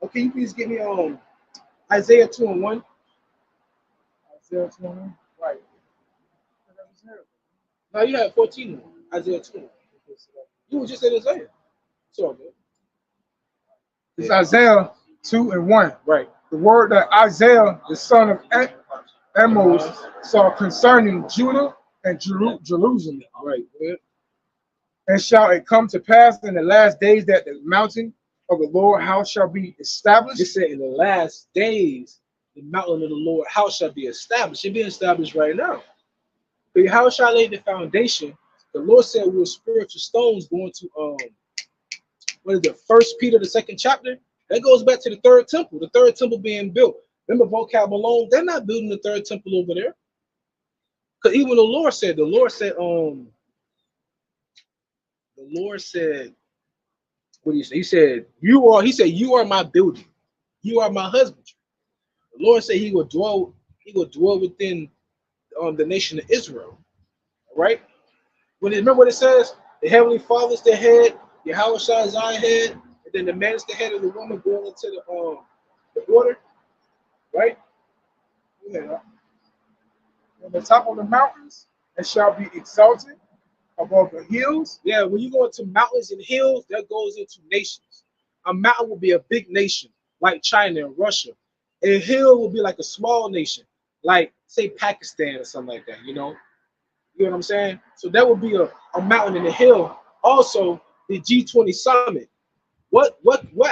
okay, you please give me Isaiah 2:1. Isaiah 2:1. Right. No, you had 14. Isaiah 2. You were just in Isaiah. It's all good. It's Isaiah 2:1. Right. The word that Isaiah, the son of Amos, saw concerning Judah and Jerusalem. Right. Yeah. And shall it come to pass in the last days that the mountain of the Lord house shall be established? It said in the last days, the mountain of the Lord house shall be established. It's being established right now. But how shall I lay the foundation? The Lord said we're spiritual stones going to what is it? 1 Peter the 2nd chapter. That goes back to the third temple. The third temple being built. Remember vocab alone? They're not building the third temple over there. Because even the Lord said, what do you say? He said, you are my building. You are my husbandry. The Lord said he will dwell within the nation of Israel. All right? Remember what it says? The Heavenly Father's the head, YAHAWASHI is our head, and then the man is the head of the woman going into the water. Right? Yeah. On the top of the mountains, it shall be exalted above the hills. Yeah, when you go into mountains and hills, that goes into nations. A mountain will be a big nation like China and Russia. A hill will be like a small nation, like say Pakistan or something like that, you know? You know what I'm saying? So that would be a mountain and a hill. Also, the G20 summit. What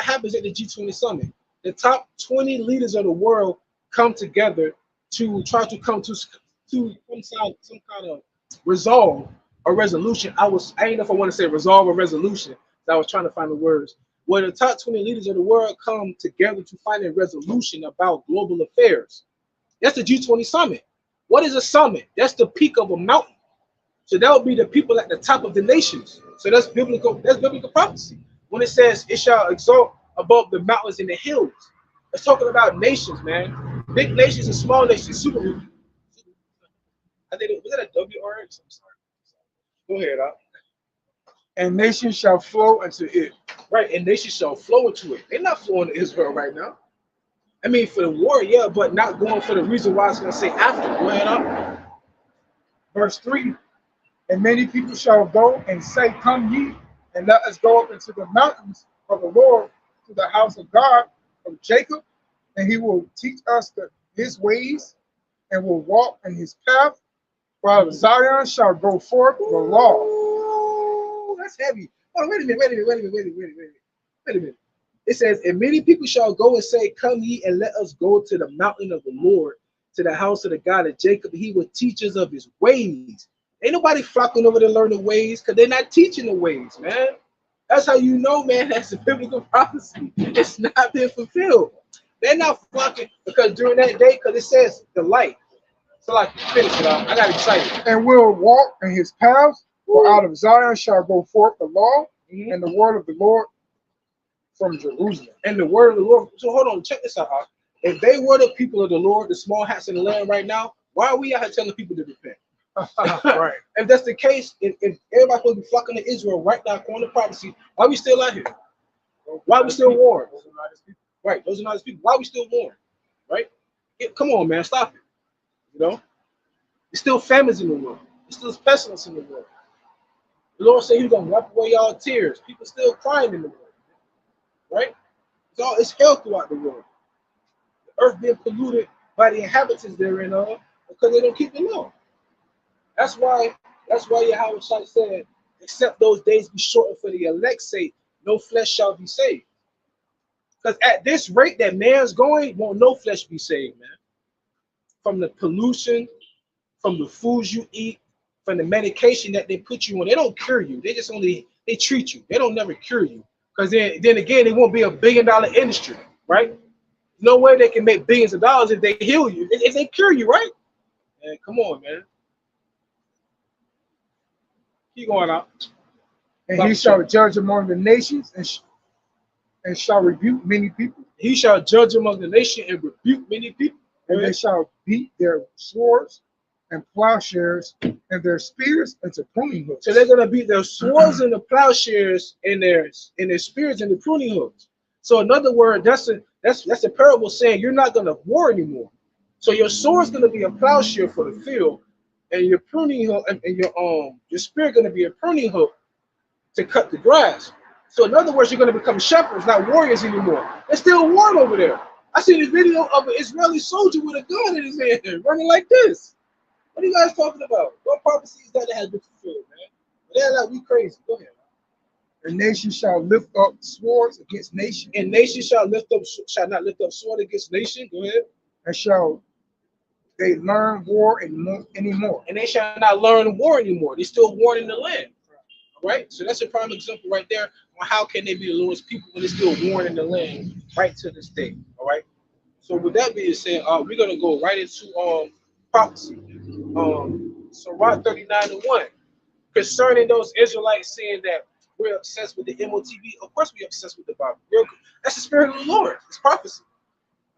happens at the G20 summit? The top 20 leaders of the world come together to try to come to some kind of resolve or resolution. I ain't know if I want to say resolve or resolution. I was trying to find the words. Where the top 20 leaders of the world come together to find a resolution about global affairs. That's the G20 summit. What is a summit? That's the peak of a mountain. So that would be the people at the top of the nations. So that's biblical prophecy. When it says it shall exalt above the mountains and the hills. It's talking about nations, man. Big nations and small nations. Super. I think was that a WRX? I'm sorry. Go ahead, And nations shall flow into it. Right, and nations shall flow into it. They're not flowing to Israel right now. I mean, for the war, yeah, but not going for the reason why it's going to say after. Go ahead, up. Verse 3. And many people shall go and say, Come ye, and let us go up into the mountains of the Lord, to the house of God of Jacob, and he will teach us his ways, and will walk in his path. For out of Zion shall go forth the law. Ooh, that's heavy. Oh, wait a minute. It says, and many people shall go and say, Come ye, and let us go to the mountain of the Lord, to the house of the God of Jacob. He will teach us of his ways. Ain't nobody flocking over to learn the ways, because they're not teaching the ways, man. That's how you know, man, that's a biblical prophecy. It's not been fulfilled. They're not flocking, because during that day, because it says the light. So like, finish it up. I got excited. And will walk in his paths, for out of Zion shall go forth the law, and the word of the Lord from Jerusalem. And the word of the Lord. So hold on, check this out. If they were the people of the Lord, the small hats in the land right now, why are we out here telling people to repent? Right. If that's the case, if everybody's supposed to be flocking to Israel right now, according to prophecy, why are we still out here? Why are we still warned? Right, those are not his people. Why are we still warned? Right? Come on, man, stop it. You know? There's still famines in the world. There's still pestilence in the world. The Lord said he's gonna wipe away all tears. People still crying in the world. Right? It's hell throughout the world. The earth being polluted by the inhabitants therein because they don't keep the law. That's why YAHAWASHI said, except those days be shortened for the elect's sake, no flesh shall be saved. Because at this rate that man's going, won't no flesh be saved, man. From the pollution, from the foods you eat, from the medication that they put you on. They don't cure you. They treat you. They don't never cure you. Because then again, it won't be $1 billion industry, right? No way they can make billions of dollars if they heal you, if they cure you, right? Man, come on, man. Keep going out. And he shall judge among the nations and shall rebuke many people. He shall judge among the nation and rebuke many people. And they shall beat their swords and plowshares and their spears into pruning hooks. So they're gonna beat their swords and the plowshares and their spears and the pruning hooks. So in other words, that's a parable saying you're not gonna war anymore. So your sword's gonna be a plowshare for the field, and your pruning hook and your spear gonna be a pruning hook to cut the grass. So in other words, you're gonna become shepherds, not warriors anymore. There's still war over there. I seen a video of an Israeli soldier with a gun in his hand running like this. What are you guys talking about? What prophecy is that has been fulfilled, man? They're like, we crazy. Go ahead. And nation shall lift up swords against nation. And nation shall not lift up sword against nation. Go ahead. And shall they learn war anymore. And they shall not learn war anymore. They're still warring in the land. All right? So that's a prime example right there on how can they be the Lord's people when they're still warring in the land right to this day. All right? So with that being said, we're going to go right into prophecy. Surah 39:1. Concerning those Israelites saying that we're obsessed with the MOTV, of course we're obsessed with the Bible. That's the spirit of the Lord. It's prophecy.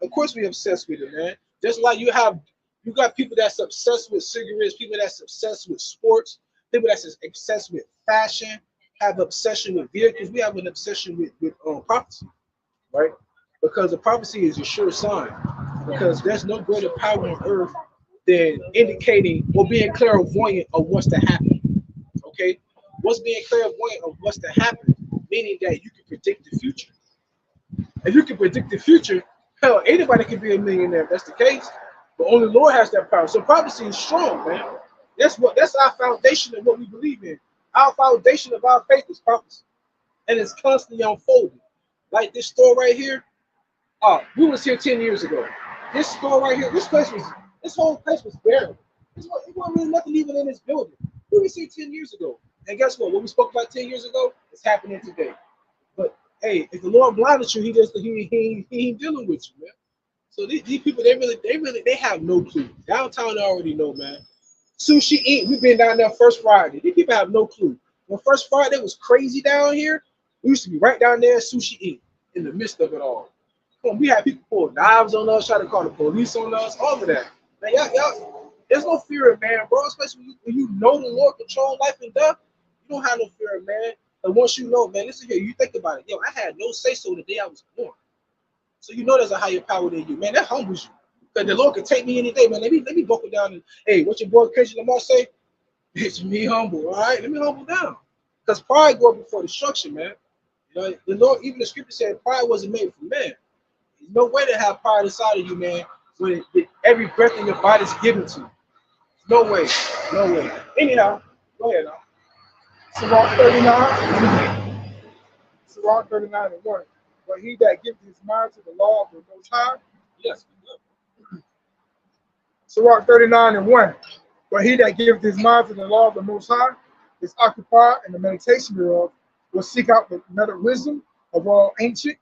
Of course we're obsessed with it, man. Just like you got people that's obsessed with cigarettes, people that's obsessed with sports, people that's obsessed with fashion, have obsession with vehicles. We have an obsession with prophecy, right? Because the prophecy is a sure sign. Because there's no greater power on earth than indicating or being clairvoyant of what's to happen. Okay? What's being clairvoyant of what's to happen, meaning that you can predict the future. If you can predict the future, Hell, anybody can be a millionaire if that's the case. But only the Lord has that power. So prophecy is strong, man. That's our foundation of what we believe in. Our foundation of our faith is prophecy. And it's constantly unfolding. Like this store right here. We was here 10 years ago. This store right here, this whole place was barren. It wasn't really nothing even in this building. We was here 10 years ago. And guess what we spoke about 10 years ago, it's happening today. But hey, if the Lord blinded you, he ain't dealing with you, man. So these people, they have no clue. Downtown, they already know, man. Sushi Inc. We've been down there first Friday. These people have no clue. When first Friday was crazy down here, we used to be right down there at Sushi Inc. in the midst of it all. We had people pull knives on us, try to call the police on us, all of that. Man, y'all, there's no fear of man, bro. Especially when you know the Lord control life and death, you don't have no fear of man. And once you know, man, listen here, you think about it. Yo, I had no say-so the day I was born. So you know there's a higher power than you, man. That humbles you. Because the Lord can take me any day, man. Let me buckle down and, hey, what your boy Kendrick Lamar say? It's me humble, all right? Let me humble down. Because pride goes before destruction, man. You know, the Lord, even the scripture said pride wasn't made for man. There's no way to have pride inside of you, man, when every breath in your body is given to you. No way. No way. Anyhow, go ahead now. Sirach 39. Sirach 39 and 1. But he that giveth his mind to the law of the Most High. Yes. Sirach 39 and 1. But he that giveth his mind to the law of the Most High is occupied in the meditation thereof, will seek out the another wisdom of all ancient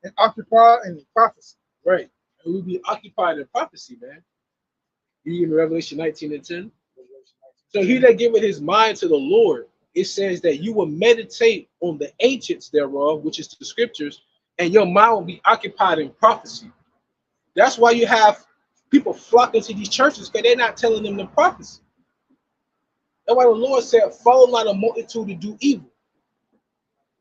and occupied in prophecy. Right. And we'll be occupied in prophecy, man. You in Revelation 19 and 10. So he that giveth his mind to the Lord, it says that you will meditate on the ancients thereof, which is the scriptures, and your mind will be occupied in prophecy. That's why you have people flocking to these churches, because they're not telling them the prophecy. That's why the Lord said, follow not a multitude to do evil.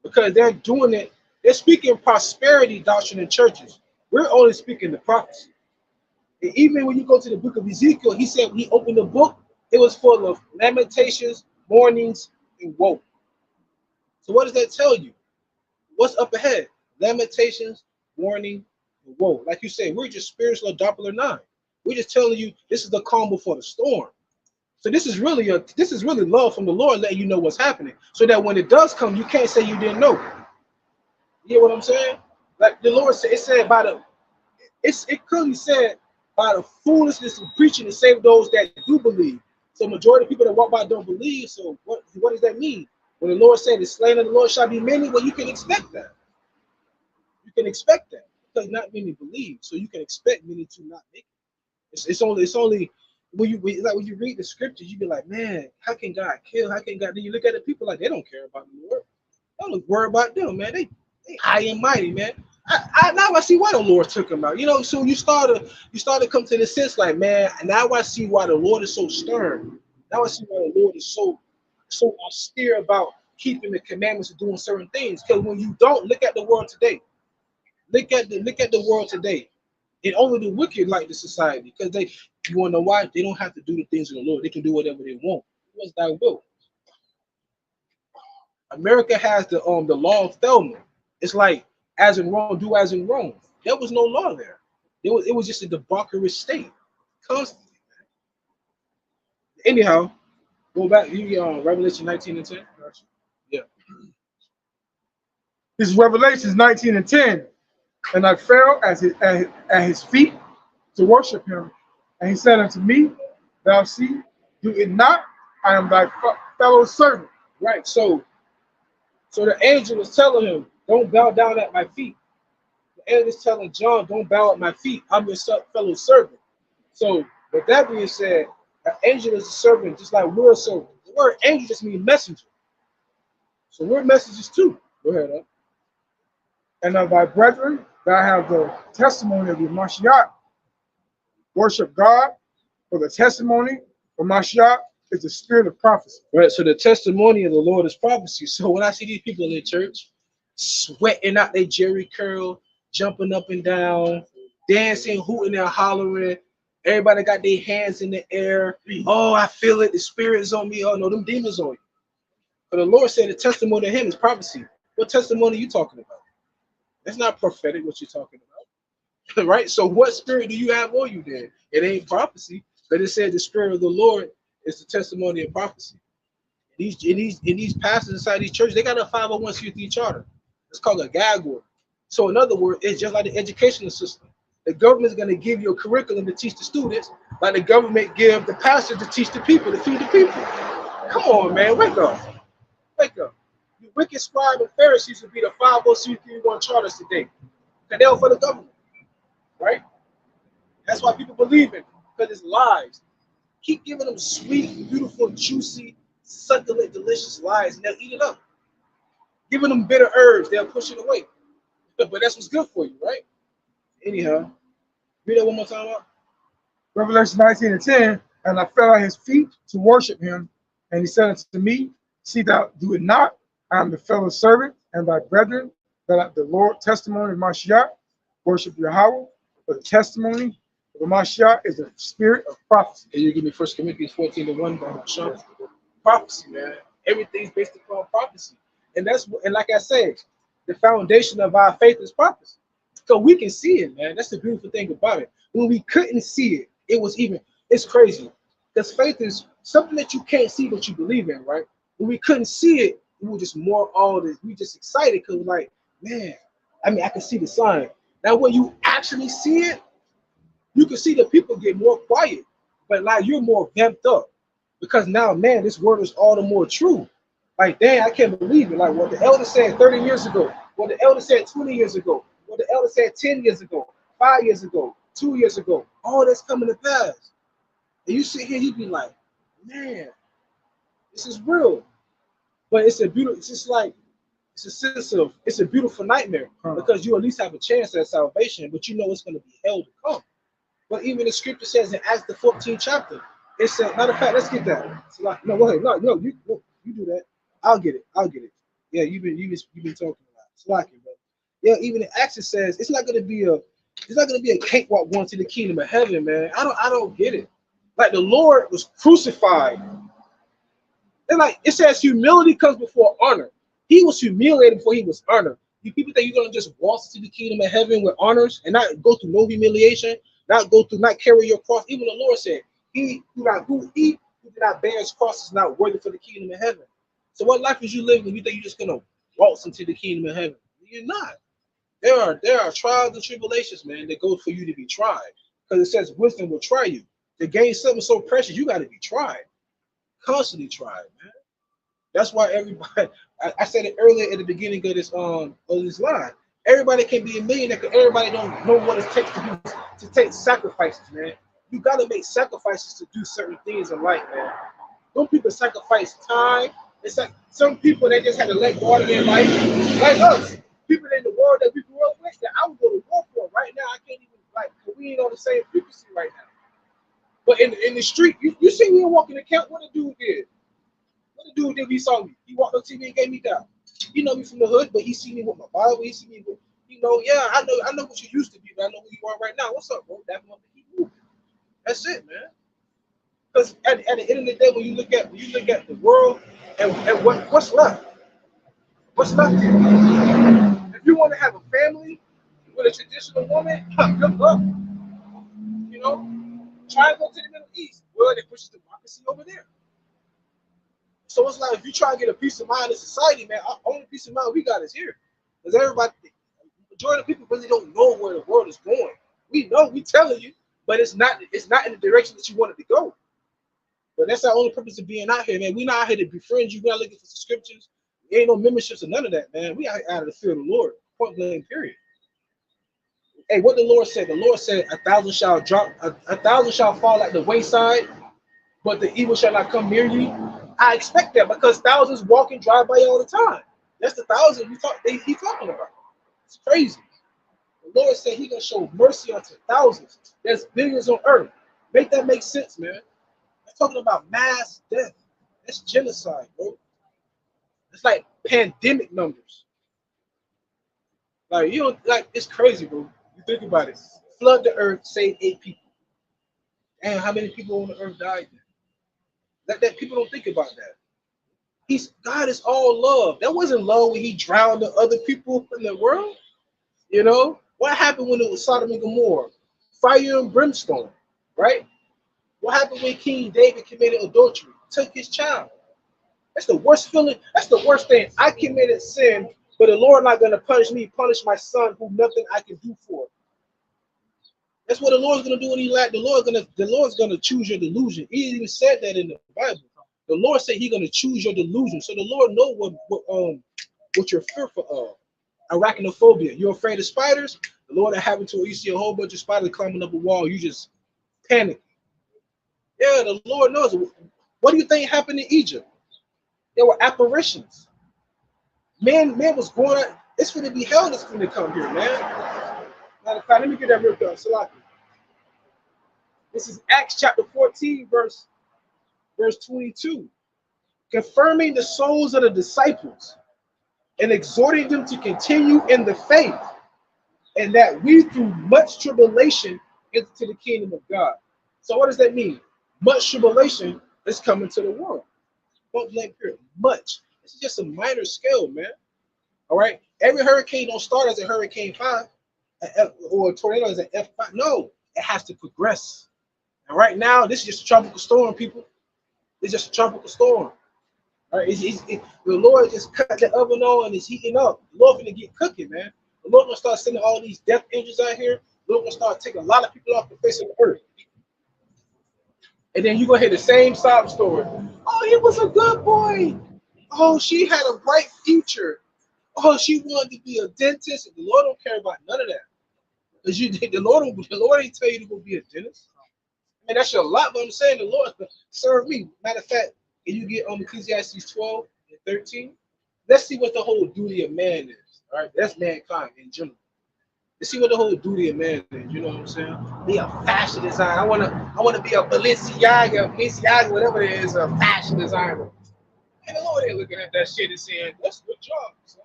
Because they're doing it, they're speaking prosperity doctrine in churches. We're only speaking the prophecy. And even when you go to the book of Ezekiel, he said when he opened the book, it was full of lamentations, mournings, and woe. So what does that tell you? What's up ahead? Lamentations, warning, and woe. Like you say, we're just spiritual Doppler 9. We're just telling you this is the calm before the storm. So this is really love from the Lord letting you know what's happening. So that when it does come, you can't say you didn't know. You hear what I'm saying? Like the Lord said, it clearly said by the foolishness of preaching to save those that do believe. So majority of people that walk by don't believe. So what does that mean? When the Lord said the slain of the Lord shall be many, well, you can expect that. You can expect that because not many believe. So you can expect many to not make it. It's only when you read the scriptures, you be like, man, how can God kill? How can God? Then you look at the people like they don't care about the Lord. They don't worry about them, man. They high and mighty, man. Now I see why the Lord took them out. You know, so you start to come to the sense like, man, now I see why the Lord is so stern. Now I see why the Lord is so austere about keeping the commandments and doing certain things. Because when you don't, look at the world today. Look at the world today. And only the wicked like the society, because you want to know why? They don't have to do the things of the Lord. They can do whatever they want. What's thy will? America has the law of Thelma. It's like as in Rome, do as in Rome. There was no law there. It was just a debaucherous state, constantly. Anyhow, go back. You Revelation 19 and 10. Yeah. This is Revelations 19 and 10. And I fell at his feet to worship him. And he said unto me, thou see, do it not, I am thy fellow servant. Right. So the angel was telling him, don't bow down at my feet. The angel is telling John, don't bow at my feet. I'm your fellow servant. So with that being said, an angel is a servant, just like we're a servant. The word angel just means messenger. So we're messengers too. Go ahead, huh? And of thy brethren, thou have the testimony of the Mashiach. Worship God, for the testimony of Mashiach is the spirit of prophecy. Right, so the testimony of the Lord is prophecy. So when I see these people in the church sweating out their jerry curl, jumping up and down, dancing, hooting and hollering, everybody got their hands in the air. Oh, I feel it. The spirit is on me. Oh, no, them demons on you. But the Lord said the testimony of him is prophecy. What testimony are you talking about? That's not prophetic what you're talking about. Right? So what spirit do you have on you then? It ain't prophecy, but it said the spirit of the Lord is the testimony of prophecy. In these pastors inside these churches, they got a 501c3 charter. It's called a gag order. So in other words, it's just like the educational system. The government is going to give you a curriculum to teach the students, like the government give the pastor to teach the people, to feed the people. Come on, man, wake up. Wake up. You wicked scribe and Pharisees would be the 501c3 charters today. Because they're for the government, right? That's why people believe in it, because it's lies. Keep giving them sweet, beautiful, juicy, succulent, delicious lies, and they'll eat it up. Giving them bitter herbs, they'll push it away. But that's what's good for you, right? Anyhow, read that one more time out. Revelation 19:10, and I fell at his feet to worship him. And he said unto me, see thou do it not. I am the fellow servant and thy brethren, that the Lord testimony of Mashiach, worship Yahawah, for the testimony of the Mashiach is the spirit of prophecy. Can you give me 1 Corinthians 14:1 by SHAM? Prophecy, man. Everything's based upon prophecy. And like I said, the foundation of our faith is prophecy. So we can see it, man. That's the beautiful thing about it. When we couldn't see it, it's crazy. Because faith is something that you can't see but you believe in, right? When we couldn't see it, we were just more all this. We just excited because we're like, man, I mean, I can see the sign. Now when you actually see it, you can see the people get more quiet, but like you're more vamped up because now, man, this word is all the more true. Like, dang, I can't believe it. Like what the elder said 30 years ago, what the elder said 20 years ago, what the elder said 10 years ago, 5 years ago, 2 years ago, all that's coming to pass. And you sit here, you be like, man, this is real. But it's a beautiful, it's just like, it's a beautiful nightmare because you at least have a chance at salvation, but you know it's going to be hell to come. But even the scripture says in Acts the 14th chapter, it said, matter of fact, let's get that. It's like, no, go ahead. No, you do that. I'll get it. Yeah, you've been talking about it. It's like it, bro. Yeah, even in Acts it says it's not gonna be a cakewalk going to the kingdom of heaven, man. I don't get it. Like the Lord was crucified. And like it says humility comes before honor. He was humiliated before he was honored. You people think you're gonna just waltz to the kingdom of heaven with honors and not go through no humiliation, not carry your cross. Even the Lord said, he who did not bear his cross is not worthy for the kingdom of heaven. So what life is you living if you think you're just gonna waltz into the kingdom of heaven? You're not. There are trials and tribulations, man, that go for you to be tried. Because it says wisdom will try you. To gain something so precious, you got to be tried. Constantly tried, man. That's why everybody, I said it earlier at the beginning of this line. Everybody can be a millionaire because everybody don't know what it takes to take sacrifices, man. You got to make sacrifices to do certain things in life, man. Some people sacrifice time. It's like some people, they just had to let go of their life. Like us, people in the world that we grew up with, that I would go to war for. Right now, I can't even, like, we ain't on the same frequency right now. But in the street, you see me walking the camp, what the dude did? What the dude did, he saw me. He walked up to me and gave me down. He know me from the hood, but he see me with my Bible. He see me with, yeah, I know what you used to be, but I know who you are right now. What's up, bro? That's what keep moving. That's it, man. Because at the end of the day, when you look at the world and what's left? What's left here? If you want to have a family with a traditional woman, good luck. Try and go to the Middle East. Well, they push democracy over there. So it's like if you try to get a peace of mind in society, man, our only peace of mind we got is here. Because everybody, the majority of people really don't know where the world is going. We know, we telling you, but it's not in the direction that you want it to go. But that's our only purpose of being out here, man. We're not out here to befriend you. We're not looking for scriptures. There ain't no memberships or none of that, man. We out of the fear of the Lord. Point blank, period. Hey, what the Lord said? The Lord said, 1,000 shall drop, 1,000 shall fall at the wayside, but the evil shall not come near you. I expect that because thousands walk and drive by all the time. That's the 1,000 he's talking about. It's crazy. The Lord said he's gonna show mercy unto thousands. There's billions on earth. Make that make sense, man. I'm talking about mass death. That's genocide, bro. It's like pandemic numbers. Like it's crazy, bro. You think about it. Flood the earth, save 8 people. And how many people on the earth died then? That people don't think about that. God is all love. That wasn't love when he drowned the other people in the world. What happened when it was Sodom and Gomorrah? Fire and brimstone, right? What happened when King David committed adultery? Took his child. That's the worst feeling. That's the worst thing. I committed sin, but the Lord not going to punish me, punish my son who nothing I can do for. That's what the Lord's going to do when he lack. The Lord's going to choose your delusion. He even said that in the Bible. The Lord said he's going to choose your delusion. So the Lord knows what you're fearful of. Arachnophobia. You're afraid of spiders? The Lord will have it to where you see a whole bunch of spiders climbing up a wall. You just panic. Yeah, the Lord knows. What do you think happened in Egypt? There were apparitions. Man was going out. It's going to be hell that's going to come here, man. Matter of fact, let me get that real quick. Salaki. This is Acts chapter 14, verse 22. Confirming the souls of the disciples and exhorting them to continue in the faith, and that we through much tribulation enter to the kingdom of God. So what does that mean? Much tribulation is coming to the world. Don't blame period. Much. This is just a minor scale, man. All right. Every hurricane don't start as a hurricane 5 or a tornado as an F5. No, it has to progress. And right now, this is just a tropical storm, people. It's just a tropical storm. All right. The Lord just cut the oven on and it's heating up. The Lord gonna get cooking, man. The Lord gonna start sending all these death angels out here. The Lord gonna start taking a lot of people off the face of the earth. And then you're gonna hear the same sob story. Oh, he was a good boy. Oh, she had a bright future. Oh, she wanted to be a dentist. And the Lord don't care about none of that. Because the Lord ain't tell you to go be a dentist. I mean, that's your lot, but I'm saying the Lord serve me. Matter of fact, if you get Ecclesiastes 12 and 13, let's see what the whole duty of man is. All right, that's mankind in general. Let's see what the whole duty of man is. You know what I'm saying? Be a fashion designer. I wanna be a Balenciaga, whatever it is, a fashion designer. And the Lord ain't looking at that shit and saying, "That's good job, son."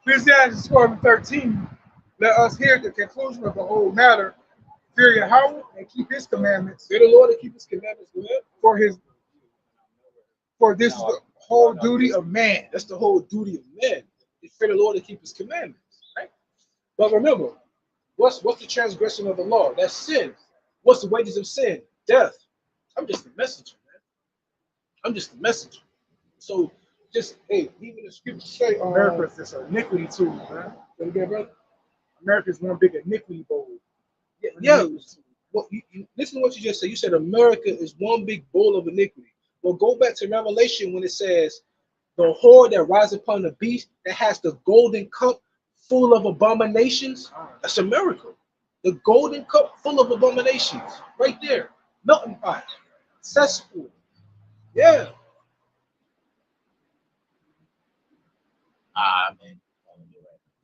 Ecclesiastes 12 and 13. Let us hear the conclusion of the whole matter. Fear Yahawah and keep his commandments. Fear the Lord and keep his commandments. Go ahead. For this is the whole duty of man. That's the whole duty of man. To fear the Lord and keep his commandments. Right? But remember, what's the transgression of the law? That's sin. What's the wages of sin? Death. I'm just a messenger, man. I'm just a messenger. So just even the scriptures say America is an iniquity too, man. Again, brother? America is one big iniquity bowl. Yeah. Well, listen to what you just said. You said America is one big bowl of iniquity. Well, go back to Revelation when it says the whore that rises upon the beast that has the golden cup full of abominations. That's America. The golden cup full of abominations. Right there. Melting pot. Cesspool. Yeah. Man.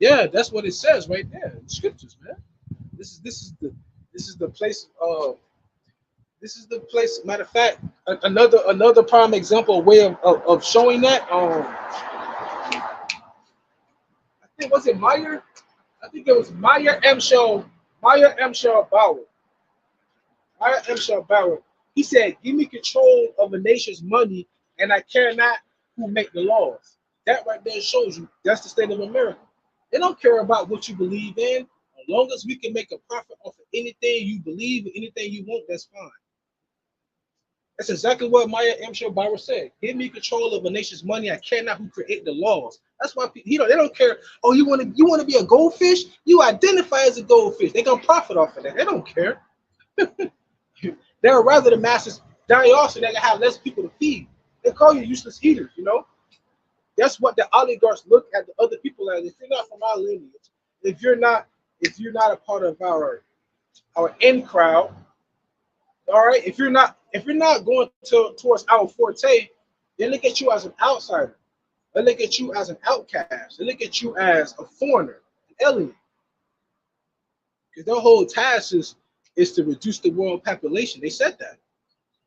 Yeah, that's what it says right there in the scriptures, man. This is the place. This is the place. Matter of fact, another prime example, way of showing that. I think was it Meyer? I think it was Meyer M. Shaw Bauer. Meyer M. Shaw Bauer. He said, "Give me control of a nation's money, and I care not who make the laws." That right there shows you that's the state of America. They don't care about what you believe in. As long as we can make a profit off of anything you believe, anything you want, that's fine. That's exactly what Maya M. Bauer said. Give me control of a nation's money. I care not who create the laws. That's why people, they don't care. Oh, you want to be a goldfish? You identify as a goldfish. They're gonna profit off of that. They don't care. They'd rather the masses die off so they can have less people to feed. They call you useless eaters, That's what the oligarchs look at the other people as. If you're not from our lineage, if you're not a part of our in crowd, all right. If you're not going towards our forte, they look at you as an outsider. They look at you as an outcast. They look at you as a foreigner, an alien. Because their whole task is to reduce the world population. They said that.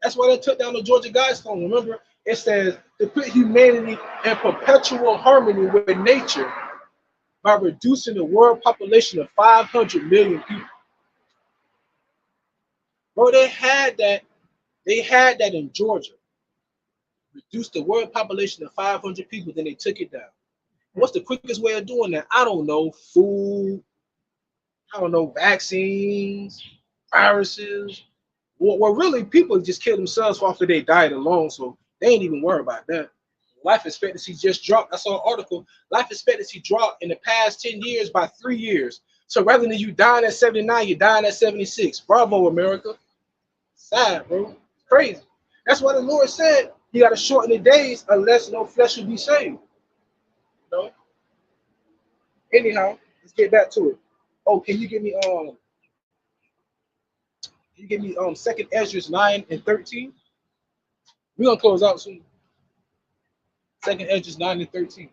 That's why they took down the Georgia Guidestones. Remember, it says to put humanity in perpetual harmony with nature by reducing the world population of 500 million people. Bro, they had that in Georgia. Reduced the world population of 500 people, then they took it down. What's the quickest way of doing that? I don't know. Food. I don't know. Vaccines, viruses. Well, really, people just kill themselves off of their diet alone, so they ain't even worried about that. Life expectancy just dropped. I saw an article. Life expectancy dropped in the past 10 years by 3 years. So rather than you dying at 79, you're dying at 76. Bravo, America. Sad, bro. Crazy. That's why the Lord said you got to shorten the days unless no flesh will be saved. You know? Anyhow, let's get back to it. Oh, can you give me 2nd Ezra 9 and 13? We're gonna close out soon. 2nd Ezra 9 and 13.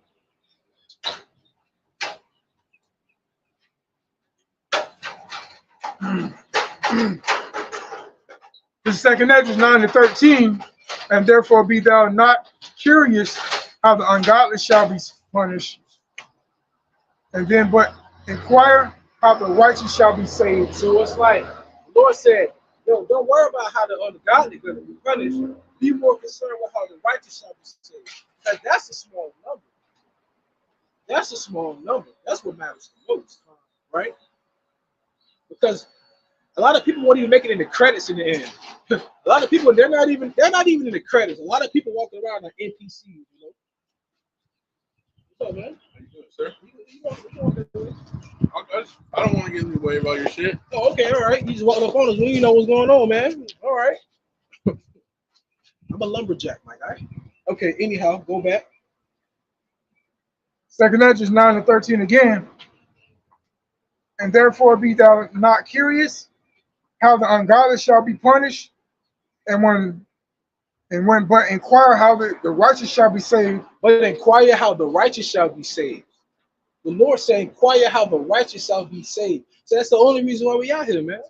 The 2nd Ezra 9 and 13, and therefore be thou not curious how the ungodly shall be punished, and then but inquire how the righteous shall be saved. So it's like the Lord said, yo, don't worry about how the ungodly are going to be punished. Be more concerned with how the righteous shall be saved. Because that's a small number. That's a small number. That's what matters the most, right? Because a lot of people won't even make it in the credits in the end. A lot of people, they're not even in the credits. A lot of people walking around like NPCs, you know. What's up, man? How you doing, sir? I don't want to get in the way about your shit. Oh, okay, all right. You just walking up on us when you know what's going on, man. All right. I'm a lumberjack, my guy. Okay, anyhow, go back. 2nd Ezra 9 and 13 again. And therefore be thou not curious how the ungodly shall be punished, and when but inquire how the righteous shall be saved. But inquire how the righteous shall be saved. The Lord said, inquire how the righteous shall be saved. So that's the only reason why we out here, man.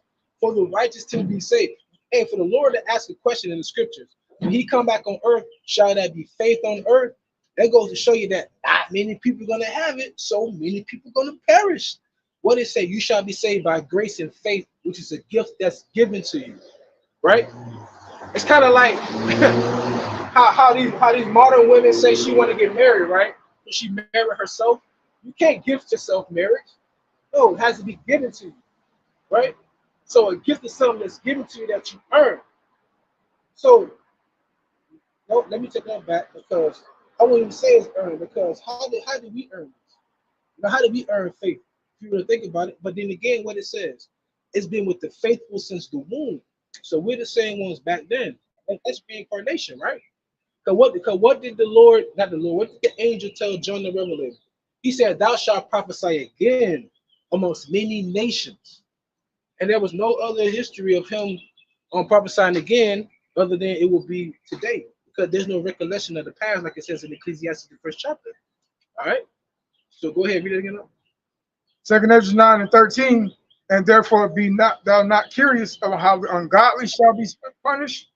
For the righteous to be saved. And for the Lord to ask a question in the scriptures. When he come back on earth, shall that be faith on earth? That goes to show you that not many people are going to have it. So many people are going to perish. What it say? You shall be saved by grace and faith, which is a gift that's given to you. Right? It's kind of like how these modern women say she want to get married, right? When she marry herself. You can't gift yourself marriage. No, it has to be given to you, right? So a gift is something that's given to you that you earn. So, no, let me take that back, because I won't even say it's earned, because how did we earn this? You know, how did we earn faith? If you really think about it. But then again, what it says, it's been with the faithful since the womb. So we're the same ones back then. And that's reincarnation, right? Because what did the Lord, not the Lord, what did the angel tell John the Revelator? He said, thou shalt prophesy again amongst many nations. And there was no other history of him prophesying again other than it will be today. Because there's no recollection of the past, like it says in Ecclesiastes, the 1st chapter. All right? So go ahead, read it again. 2nd Ezra 9 and 13, and therefore be thou not curious of how the ungodly shall be punished,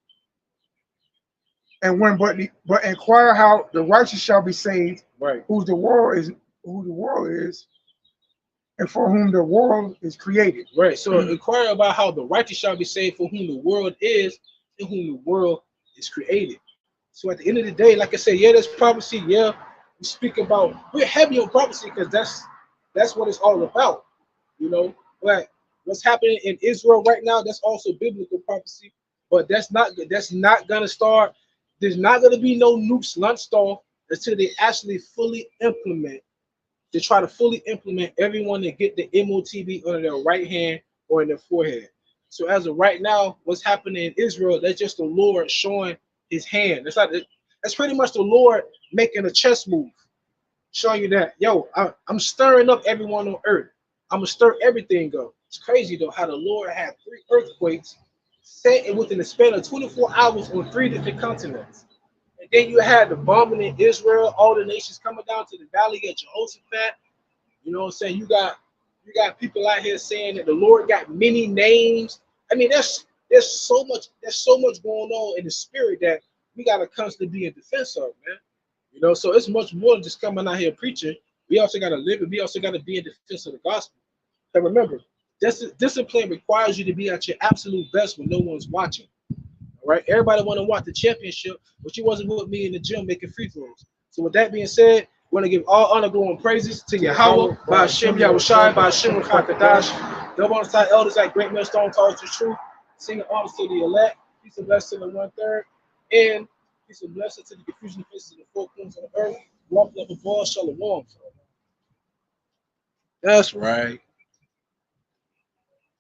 and when but inquire how the righteous shall be saved, right? Who the world is, and for whom the world is created. Right. So inquire about how the righteous shall be saved, for whom the world is, and whom the world is created. So at the end of the day, like I said, yeah, there's prophecy. Yeah, we speak about, we're heavy on prophecy because that's what it's all about. You know, like what's happening in Israel right now, that's also biblical prophecy. But that's not gonna start. There's not gonna be no nukes launched off until they actually fully implement. They try to fully implement everyone and get the MOTB on their right hand or in their forehead. So as of right now, what's happening in Israel, that's just the Lord showing his hand. That's pretty much the Lord making a chess move, showing you that, yo, I'm stirring up everyone on earth. I'm gonna stir everything up. It's crazy though how the Lord had 3 earthquakes set within the span of 24 hours on 3 different continents. And then you had the bombing in Israel, all the nations coming down to the valley of Jehoshaphat. You know what I'm saying? You got people out here saying that the Lord got many names. I mean, there's so much going on in the spirit that we gotta constantly be in defense of, man. You know, so it's much more than just coming out here preaching. We also gotta live it. We also gotta be in defense of the gospel. And remember, discipline requires you to be at your absolute best when no one's watching. All right, everybody want to watch the championship, but you wasn't with me in the gym making free throws. So with that being said, want to give all honor, glory, and praises to Yahweh, by Hashem, Yahawashi, by Hashem, QADASH. Double on the side elders at Great Millstone, taught us the truth. Singing honors to the elect. Peace and blessing to the 1/3. And peace and blessing to the confusion of faces of the four corners of the earth. Walk like a ball, shalom. That's right.